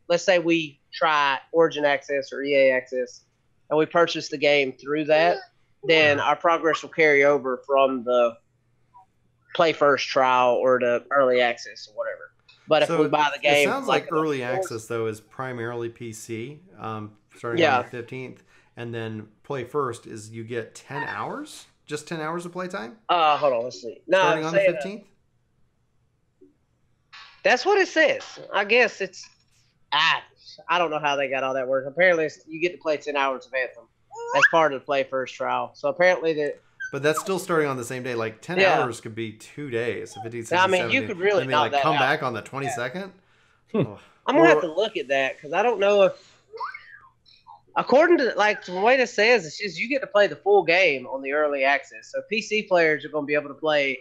let's say we try Origin Access or EA Access, and we purchase the game through that, then our progress will carry over from the Play First trial or the early access or whatever. But if we buy the game, it sounds like early access though is primarily PC, starting on the 15th, and then Play First is you get 10 hours, just 10 hours of playtime. Hold on, let's see. No, starting on the 15th. That's what it says. I guess it's. I don't know how they got all that work. Apparently, you get to play 10 hours of Anthem as part of the Play First trial. So apparently that. But that's still starting on the same day. Like 10 hours could be 2 days. 50, 60, I mean, 70, you could really and knock then come that back out. on the 22nd. Oh. I'm gonna have to look at that because I don't know if. According to the way it says, it's just you get to play the full game on the early access. So PC players are going to be able to play,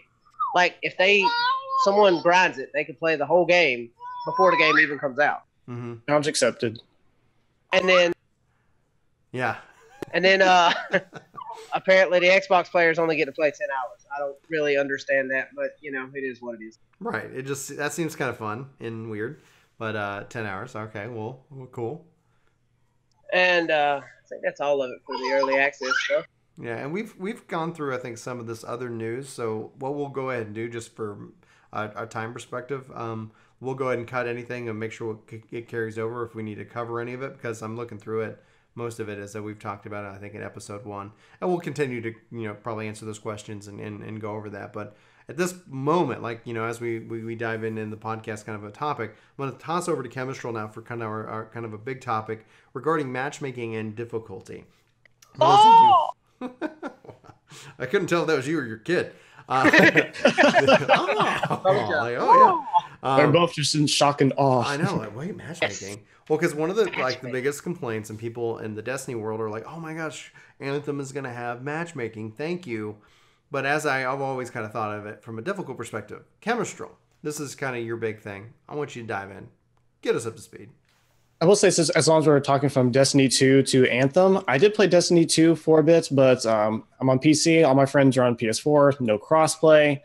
if someone grinds it, they can play the whole game before the game even comes out. Mm-hmm. Challenge accepted. And then, apparently the Xbox players only get to play 10 hours. I don't really understand that, but it is what it is. Right. That seems kind of fun and weird, but 10 hours. Okay. Well, cool. And I think that's all of it for the early access stuff. Yeah, and we've gone through, I think, some of this other news. So what we'll go ahead and do, just for our time perspective, we'll go ahead and cut anything and make sure it carries over if we need to cover any of it, because I'm looking through it. Most of it is that we've talked about it, I think, in episode 1. And we'll continue to, probably answer those questions and go over that. But at this moment, as we dive in the podcast kind of a topic, I'm going to toss over to Chemistral now for kind of our kind of a big topic regarding matchmaking and difficulty. I couldn't tell if that was you or your kid. They're both just in shock and awe. I know. Wait, matchmaking. Well, because one of the the biggest complaints and people in the Destiny world are like, oh my gosh, Anthem is going to have matchmaking. Thank you. But as I've always kind of thought of it from a difficult perspective, Chemistral, this is kind of your big thing. I want you to dive in. Get us up to speed. I will say, as long as we're talking from Destiny 2 to Anthem, I did play Destiny 2 for a bit, but I'm on PC. All my friends are on PS4, no crossplay.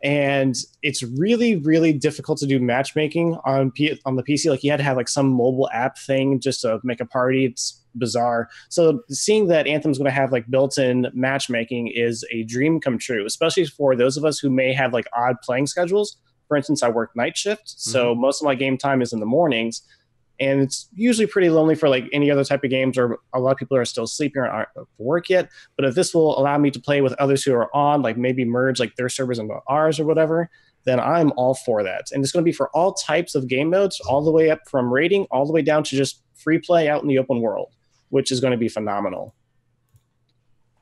And it's really, really difficult to do matchmaking on the PC. You had to have some mobile app thing just to make a party. It's bizarre. So seeing that Anthem's going to have built-in matchmaking is a dream come true, especially for those of us who may have odd playing schedules. For instance, I work night shift, so most of my game time is in the mornings. And it's usually pretty lonely for any other type of games, or a lot of people are still sleeping or aren't for work yet. But if this will allow me to play with others who are on, maybe merge their servers into ours or whatever, then I'm all for that. And it's going to be for all types of game modes, all the way up from raiding, all the way down to just free play out in the open world, which is going to be phenomenal.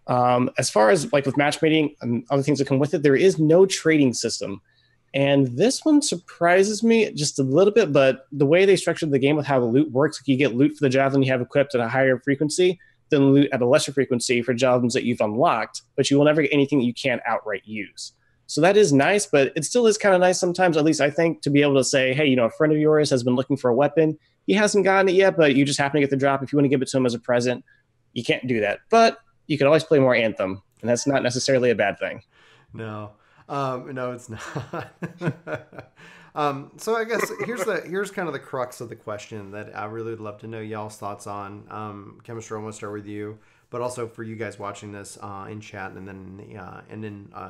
As far as with matchmaking and other things that come with it, there is no trading system. And this one surprises me just a little bit, but the way they structured the game with how the loot works, you get loot for the javelin you have equipped at a higher frequency, then loot at a lesser frequency for javelins that you've unlocked, but you will never get anything that you can't outright use. So that is nice, but it still is kind of nice sometimes, at least I think, to be able to say, hey, a friend of yours has been looking for a weapon. he hasn't gotten it yet, but you just happen to get the drop. If you want to give it to him as a present, you can't do that. But you can always play more Anthem, and that's not necessarily a bad thing. No, no, it's not. So I guess here's kind of the crux of the question that I really would love to know y'all's thoughts on. Chemistry, I'm going to start with you, but also for you guys watching this in chat and then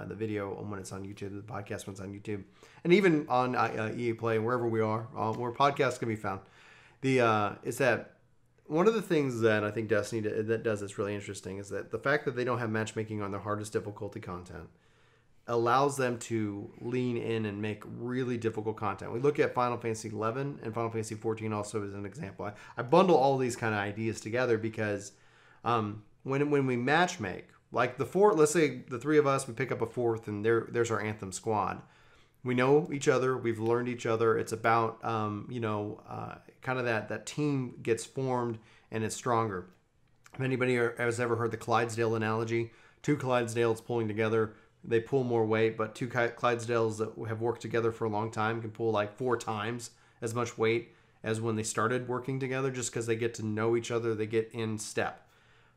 the video when it's on YouTube, the podcast when it's on YouTube, and even on EA Play, wherever we are, where podcasts can be found. Is that one of the things that I think Destiny that does that's really interesting is that the fact that they don't have matchmaking on their hardest difficulty content allows them to lean in and make really difficult content. We look at Final Fantasy XI and Final Fantasy XIV also as an example. I bundle all these kind of ideas together because when we matchmake, like let's say the three of us, we pick up a fourth and there's our Anthem squad. We know each other. We've learned each other. It's about, kind of that team gets formed and it's stronger. If anybody has ever heard the Clydesdale analogy, two Clydesdales pulling together, they pull more weight, but two Clydesdales that have worked together for a long time can pull like 4 times as much weight as when they started working together just because they get to know each other. They get in step.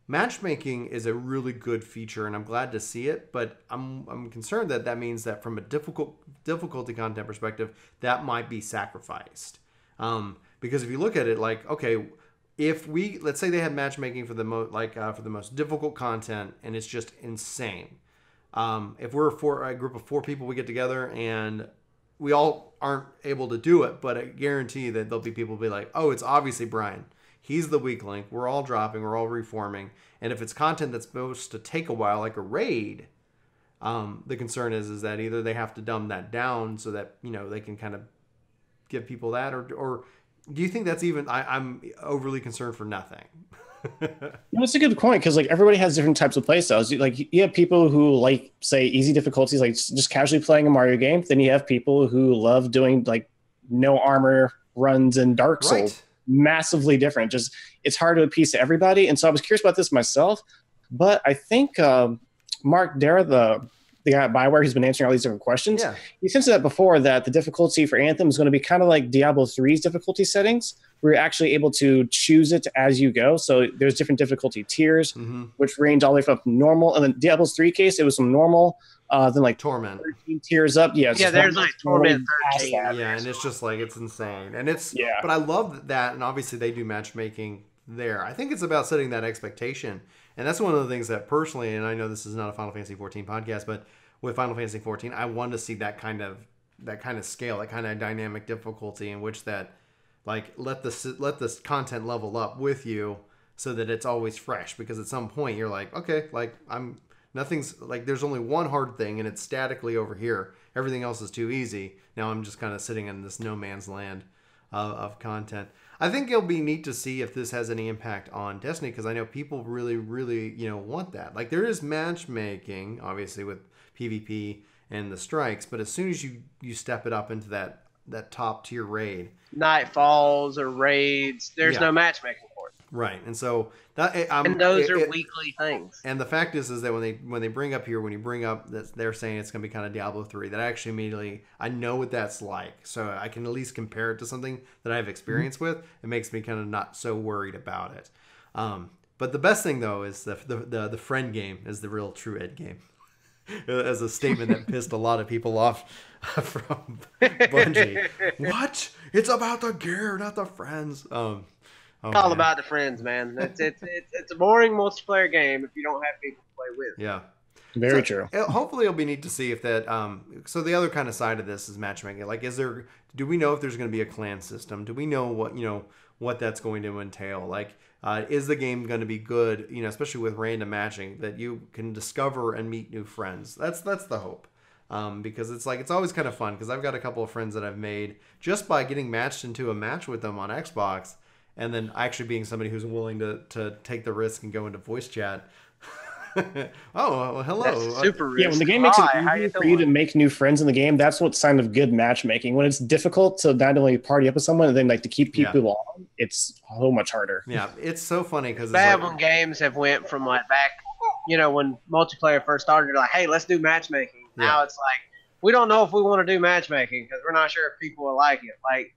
Matchmaking is a really good feature, and I'm glad to see it, but I'm concerned that means that from a difficulty content perspective, that might be sacrificed. Because if you look at it, like, okay, let's say they had matchmaking for the most difficult content, and it's just insane. If we're a group of 4 people, we get together and we all aren't able to do it, but I guarantee that there'll be people who be like, oh, it's obviously Brian. He's the weak link. We're all dropping. We're all reforming. And if it's content that's supposed to take a while, like a raid, the concern is that either they have to dumb that down so that, they can kind of give people that, or do you think that's even, I'm overly concerned for nothing? No, it's a good point because like everybody has different types of play styles. Like you have people who like say easy difficulties, like just casually playing a Mario game. Then you have people who love doing like no armor runs in Dark Souls. Right. Massively different. Just it's hard to appease to everybody. And so I was curious about this myself, but I think Mark Dara, the guy at Bioware who's been answering all these different questions, he hinted that before that the difficulty for Anthem is going to be kind of like Diablo 3's difficulty settings, where you're actually able to choose it as you go. So there's different difficulty tiers, which range all the way from normal. And then Diablo's 3 case, it was some normal, then like Torment 13 tiers up. Yeah, there's like Torment 13. Yeah, and it's just like it's insane. And but I love that, and obviously they do matchmaking there. I think it's about setting that expectation. And that's one of the things that personally, and I know this is not a Final Fantasy 14 podcast, but with Final Fantasy 14, I want to see that kind of scale, that kind of dynamic difficulty in which that like let this content level up with you so that it's always fresh. Because at some point you're like, okay, like nothing's like there's only one hard thing and it's statically over here. Everything else is too easy. Now I'm just kind of sitting in this no man's land of content. I think it'll be neat to see if this has any impact on Destiny, because I know people really, really, want that. Like there is matchmaking, obviously, with PvP and the strikes, but as soon as you step it up into that top tier raid, Nightfalls or raids, there's no matchmaking for it. Right, and so that and those are weekly things. And the fact is that when you bring up that they're saying it's going to be kind of Diablo 3, that actually immediately I know what that's like, so I can at least compare it to something that I have experience with. It makes me kind of not so worried about it. But the best thing though is the friend game is the real true end game. As a statement that pissed a lot of people off from Bungie. What? It's about the gear, not the friends. It's all about the friends, man. It's a boring multiplayer game if you don't have people to play with. Yeah. Very true. Hopefully it'll be neat to see if that so the other kind of side of this is matchmaking. Like do we know if there's going to be a clan system? Do we know what that's going to entail? Like is the game going to be good, especially with random matching, that you can discover and meet new friends? That's the hope. Because it's always kind of fun, because I've got a couple of friends that I've made just by getting matched into a match with them on Xbox, and then actually being somebody who's willing to take the risk and go into voice chat. Oh, well, hello. That's super risky. Yeah, when the game makes it easy for you to make new friends in the game, that's what's sign of good matchmaking. When it's difficult to not only party up with someone and then like to keep people on, it's so much harder. Yeah, it's so funny because bad when games have went from like back, when multiplayer first started, like, hey, let's do matchmaking. Now it's like we don't know if we want to do matchmaking because we're not sure if people will like it. Like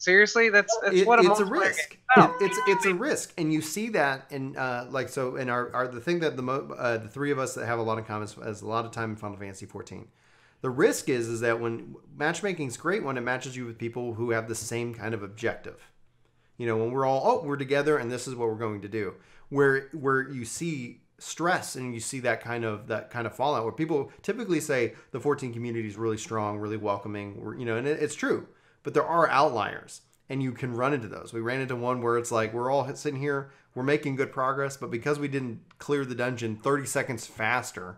Seriously, that's what it's a risk. It's a risk, and you see that in like so in our the thing that the three of us that have a lot of comments as a lot of time in Final Fantasy 14. The risk is that when matchmaking's great when it matches you with people who have the same kind of objective. You know, when we're all we're together and this is what we're going to do. Where you see stress and you see that kind of fallout where people typically say the 14 community is really strong, really welcoming, you know, and it's true. But there are outliers and you can run into those. We ran into one where it's like we're all sitting here, we're making good progress, but because we didn't clear the dungeon 30 seconds faster,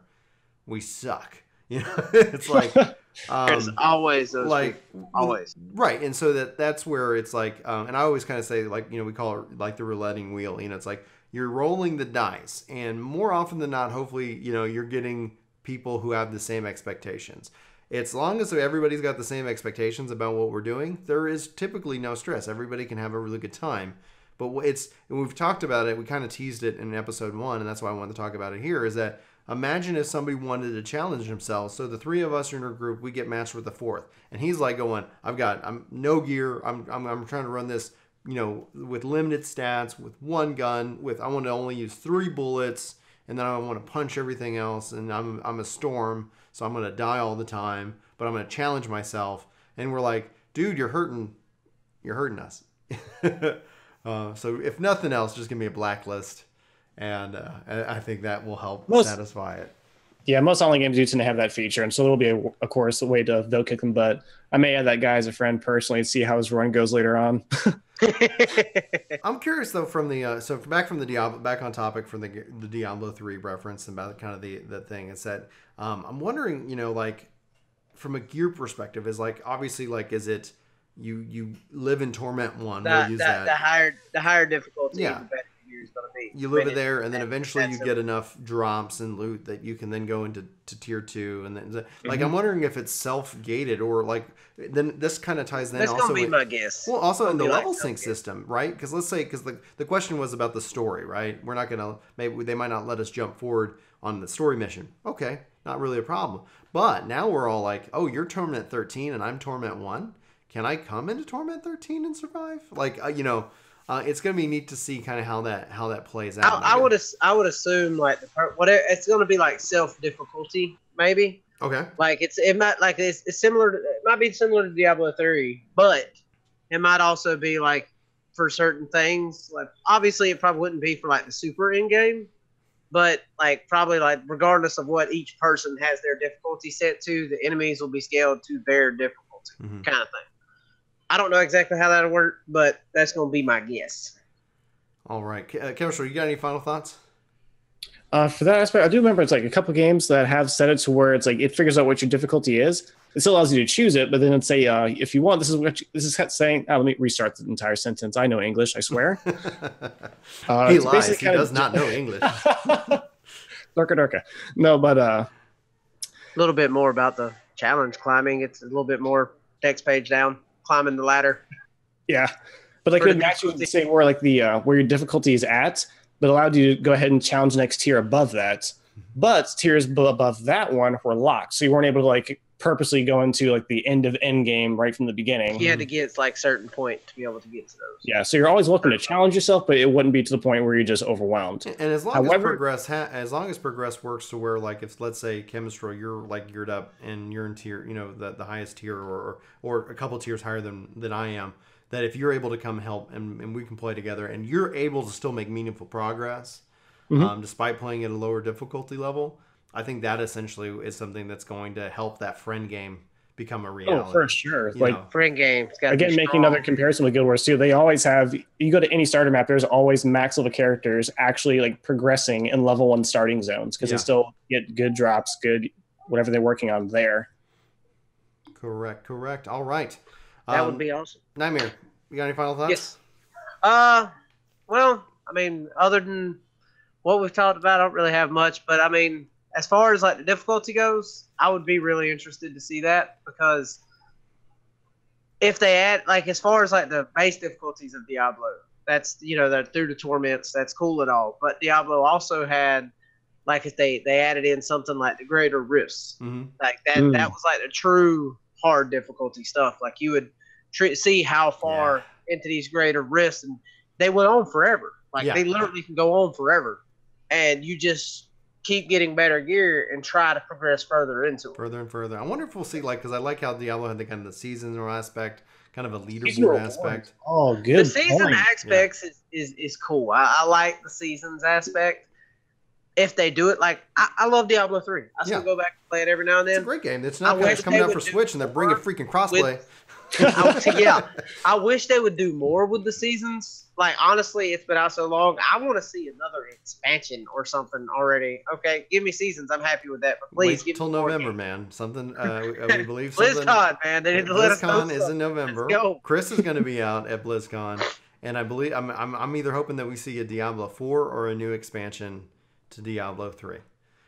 we suck. You know, it's like there's always those like people. Always right, and so that's where it's like, and I always kind of say like, you know, we call it like the rouletting wheel. You know, it's like you're rolling the dice, and more often than not, hopefully, you know, you're getting people who have the same expectations. As long as everybody's got the same expectations about what we're doing, there is typically no stress. Everybody can have a really good time. But and we've talked about it. We kind of teased it in episode 1, and that's why I wanted to talk about it here. Is that imagine if somebody wanted to challenge themselves. So the three of us are in a group, we get matched with the fourth, and he's like going, I'm no gear. I'm trying to run this, you know, with limited stats, with one gun, I want to only use 3 bullets, and then I want to punch everything else, and I'm a storm, so I'm going to die all the time, but I'm going to challenge myself. And we're like, dude, you're hurting us. So if nothing else, just give me a blacklist. And I think that will help satisfy it. Yeah, most online games do tend to have that feature, and so there'll be, of course, a way to they'll kick them butt. I may add that guy as a friend personally and see how his run goes later on. I'm curious though, from the so back from the Diablo, back on topic from the Diablo 3 reference and about kind of the thing. It's that I'm wondering, you know, like from a gear perspective, is like obviously like is it you live in Torment 1? We'll use that. The higher difficulty. Yeah. The better is going to be. You live there, and then eventually you get enough drops and loot that you can then go into tier 2, and then like I'm wondering if it's self-gated or like then this kind of ties then. That's also going to be my guess. Well, also in the level sync system, right? Because let's say the question was about the story, right? We're not gonna maybe they might not let us jump forward on the story mission. Okay, not really a problem. But now we're all like, oh, you're Torment 13 and I'm Torment 1. Can I come into Torment 13 and survive? Like you know. It's gonna be neat to see kind of how that plays out. I would assume like it's gonna be like self difficulty maybe. Okay. Like it's similar. It might be similar to Diablo 3, but it might also be like for certain things. Like obviously, it probably wouldn't be for like the super end game, but like probably like regardless of what each person has their difficulty set to, the enemies will be scaled to their difficulty, kind of thing. I don't know exactly how that'll work, but that's going to be my guess. All right. Kestrel, you got any final thoughts? For that aspect, I do remember it's like a couple games that have set it to where it's like it figures out what your difficulty is. It still allows you to choose it, but then it'd say, if you want, this is saying, let me restart the entire sentence. I know English, I swear. He lies. He does not know English. Durka. No, but... a little bit more about the challenge climbing. It's a little bit more text page down. Climbing the ladder. Yeah. But like it would match you with the same where like the where your difficulty is at, but allowed you to go ahead and challenge the next tier above that. But tiers above that one were locked. So you weren't able to like purposely go into like the end of endgame right from the beginning. You had to get like certain point to be able to get to those. Yeah, so you're always looking to challenge yourself, but it wouldn't be to the point where you're just overwhelmed. And as long as progress works to where like if let's say Chemistro, you're like geared up and you're in tier, you know, the highest tier or a couple tiers higher than I am, that if you're able to come help and we can play together and you're able to still make meaningful progress despite playing at a lower difficulty level, I think that essentially is something that's going to help that friend game become a reality. Oh, for sure. Like friend game. Again, making another comparison with Guild Wars 2, they always have, you go to any starter map, there's always max level characters actually like progressing in level 1 starting zones because they still get good drops, good whatever they're working on there. Correct. All right. That would be awesome. Nightmare, you got any final thoughts? Yes. Well, I mean, other than what we've talked about, I don't really have much, but I mean, as far as like the difficulty goes, I would be really interested to see that because if they add like as far as like the base difficulties of Diablo, that's they're through the torments, that's cool and all. But Diablo also had like if they added in something like the greater rifts, like that was like the true hard difficulty stuff. Like you would see how far into these greater rifts, and they went on forever. Like they literally can go on forever, and you just keep getting better gear and try to progress further into it. Further and further. I wonder if we'll see, like, because I like how Diablo had the kind of the seasonal aspect, kind of a leaderboard aspect. Oh, good. The season aspects is cool. I like the seasons aspect. If they do it, like I love Diablo 3. I still go back and play it every now and then. It's a great game. It's not it's coming out for Switch and they're bringing freaking crossplay. I wish they would do more with the seasons. Like, honestly, it's been out so long. I want to see another expansion or something already. Okay, give me seasons. I'm happy with that. But please wait till November, man. Something we believe. BlizzCon, man. They need to let us know. BlizzCon is in November. Chris is going to be out at BlizzCon, and I believe I'm either hoping that we see a Diablo 4 or a new expansion to Diablo 3.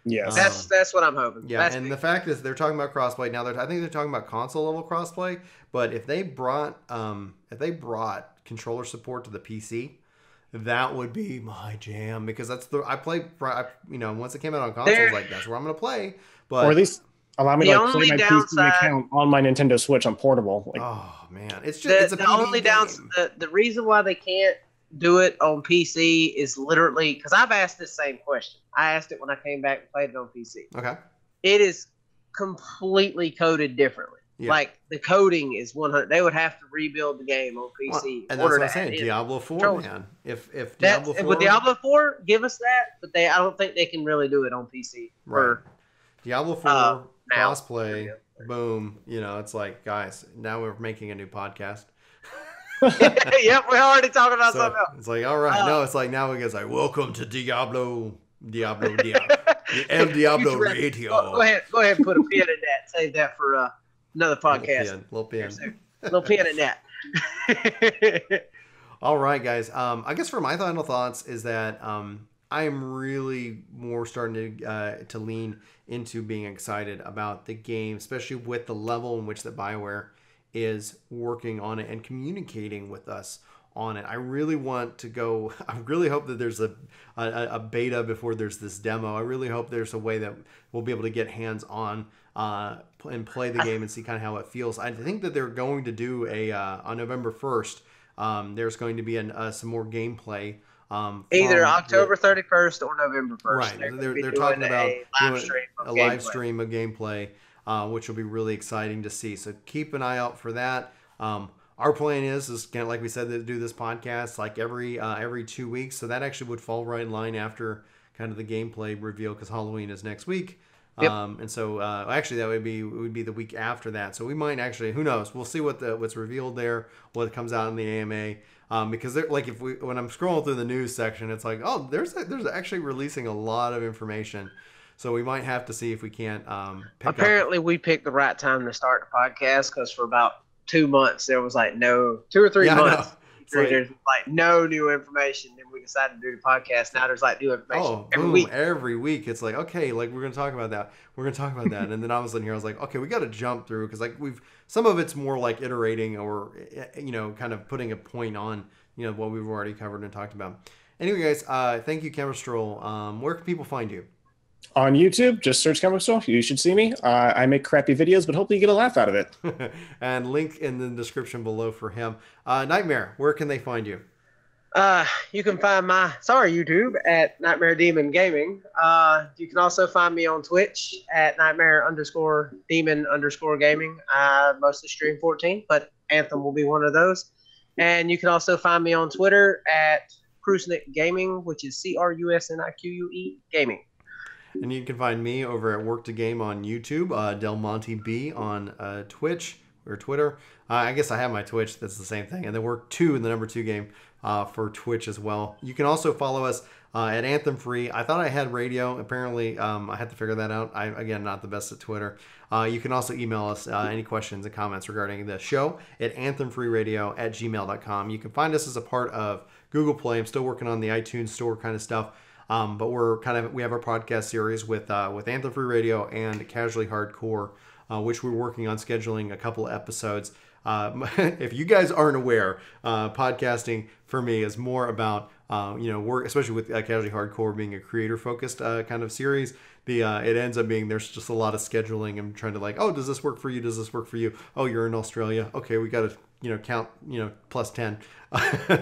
Yes, that's what I'm hoping. Yeah, and the fact is they're talking about crossplay now. I think they're talking about console level crossplay. But if they brought controller support to the PC, that would be my jam, because that's once it came out on consoles, like that's where I'm gonna play. But or at least allow me to play my PC account on my Nintendo Switch on portable. Like, oh man, it's just the only downside. The reason why they can't do it on PC is literally because I've asked this same question. I asked it when I came back and played it on PC. Okay. It is completely coded differently. Yeah. Like, the coding is 100. They would have to rebuild the game on PC. Well, and that's what I'm saying. Diablo 4, man. If Diablo 4... With Diablo 4, give us that. But I don't think they can really do it on PC. Right. Diablo 4, crossplay, boom. It's like, guys, now we're making a new podcast. Yep, we're already talking about something else. It's like, all right. It's like, now it gets like, welcome to Diablo. The El Diablo Radio. Go ahead and put a pin in that. Save that for another podcast. Little pin in that. All right, guys. I guess for my final thoughts is that I am really more starting to lean into being excited about the game, especially with the level in which that BioWare is working on it and communicating with us on it. I really want to go. I really hope that there's a beta before there's this demo. I really hope there's a way that we'll be able to get hands on and play the game and see kind of how it feels. I think that they're going to do on November 1st. There's going to be some more gameplay. Either October 31st or November 1st. Right. They're talking about a live stream of gameplay, which will be really exciting to see. So keep an eye out for that. Our plan is kind of like we said, to do this podcast like every 2 weeks. So that actually would fall right in line after kind of the gameplay reveal, because Halloween is next week. Yep. And so actually that would be the week after that. So we might actually, who knows? We'll see what's revealed there, what comes out in the AMA. Because like when I'm scrolling through the news section, it's like, oh, there's actually releasing a lot of information. So we might have to see if we can't Apparently we picked the right time to start the podcast, because for about 2 months there was like 2 or 3 months there's like no new information, and we decided to do the podcast. Now there's like new information every week. It's like, okay, like we're gonna talk about that, and then I was in here, I was like, okay, we got to jump through, because like some of it's more like iterating or kind of putting a point on what we've already covered and talked about. Anyway, guys, thank you, Camestrol. Where can people find you? On YouTube, just search Camestrol. You should see me. I make crappy videos, but hopefully you get a laugh out of it. And link in the description below for him. Nightmare, where can they find you? You can find YouTube at Nightmare Demon Gaming. You can also find me on Twitch at Nightmare_Demon_Gaming. Mostly stream 14, but Anthem will be one of those. And you can also find me on Twitter at Krusnik Gaming, which is CRUSNIQUE Gaming. And you can find me over at Work to Game on YouTube, Del Monte B on Twitch or Twitter. I guess I have my Twitch. That's the same thing. And then Work 2 in the number 2 game for Twitch as well. You can also follow us at Anthem Free. I thought I had radio. Apparently, I had to figure that out. Again, not the best at Twitter. You can also email us any questions and comments regarding the show at anthemfreeradio@gmail.com. You can find us as a part of Google Play. I'm still working on the iTunes store kind of stuff. But we have our podcast series with Anthem Free Radio and Casually Hardcore, which we're working on scheduling a couple of episodes. If you guys aren't aware, podcasting for me is more about work, especially with Casually Hardcore being a creator focused kind of series. It ends up being there's just a lot of scheduling and trying to like, oh, does this work for you? Does this work for you? Oh, you're in Australia. Okay, we got to count, plus 10.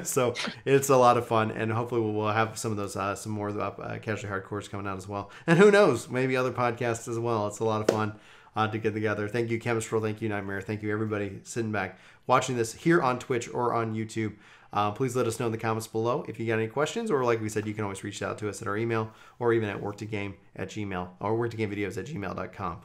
So it's a lot of fun, and hopefully we'll have some of those, some more casually hardcores coming out as well. And who knows, maybe other podcasts as well. It's a lot of fun to get together. Thank you, Chemistral. Thank you, Nightmare. Thank you, everybody sitting back watching this here on Twitch or on YouTube. Please let us know in the comments below if you got any questions, or like we said, you can always reach out to us at our email or even at worktogame@gmail or worktagamevideos@gmail.com.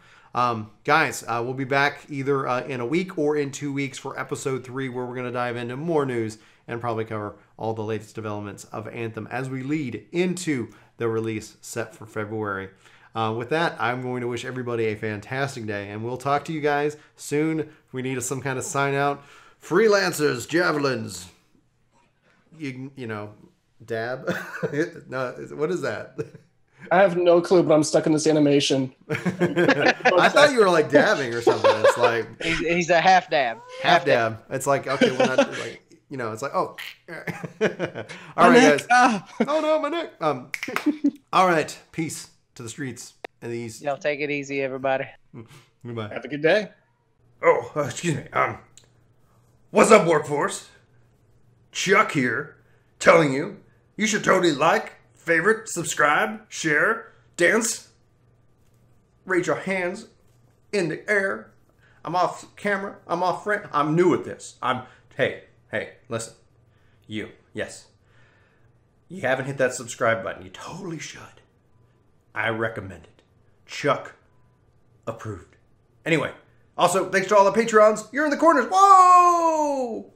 Guys, we'll be back either in a week or in 2 weeks for episode 3, where we're going to dive into more news and probably cover all the latest developments of Anthem as we lead into the release set for February. With that, I'm going to wish everybody a fantastic day, and we'll talk to you guys soon. If we need some kind of sign out, freelancers, javelins, dab. No, what is that? I have no clue, but I'm stuck in this animation. I thought you were like dabbing or something. It's like he's a half dab. Half dab. It's like, okay, we're not like, it's like, oh. All right, guys. Oh no, my neck. All right, peace to the streets and these. Y'all take it easy, everybody. Goodbye. Have a good day. Oh, excuse me. What's up, workforce? Chuck here, telling you should totally like, favorite, subscribe, share, dance, raise your hands in the air. I'm off camera. I'm off frame. I'm new at this. Hey, listen. Yes. You haven't hit that subscribe button. You totally should. I recommend it. Chuck approved. Anyway, also, thanks to all the Patreons. You're in the corners. Whoa!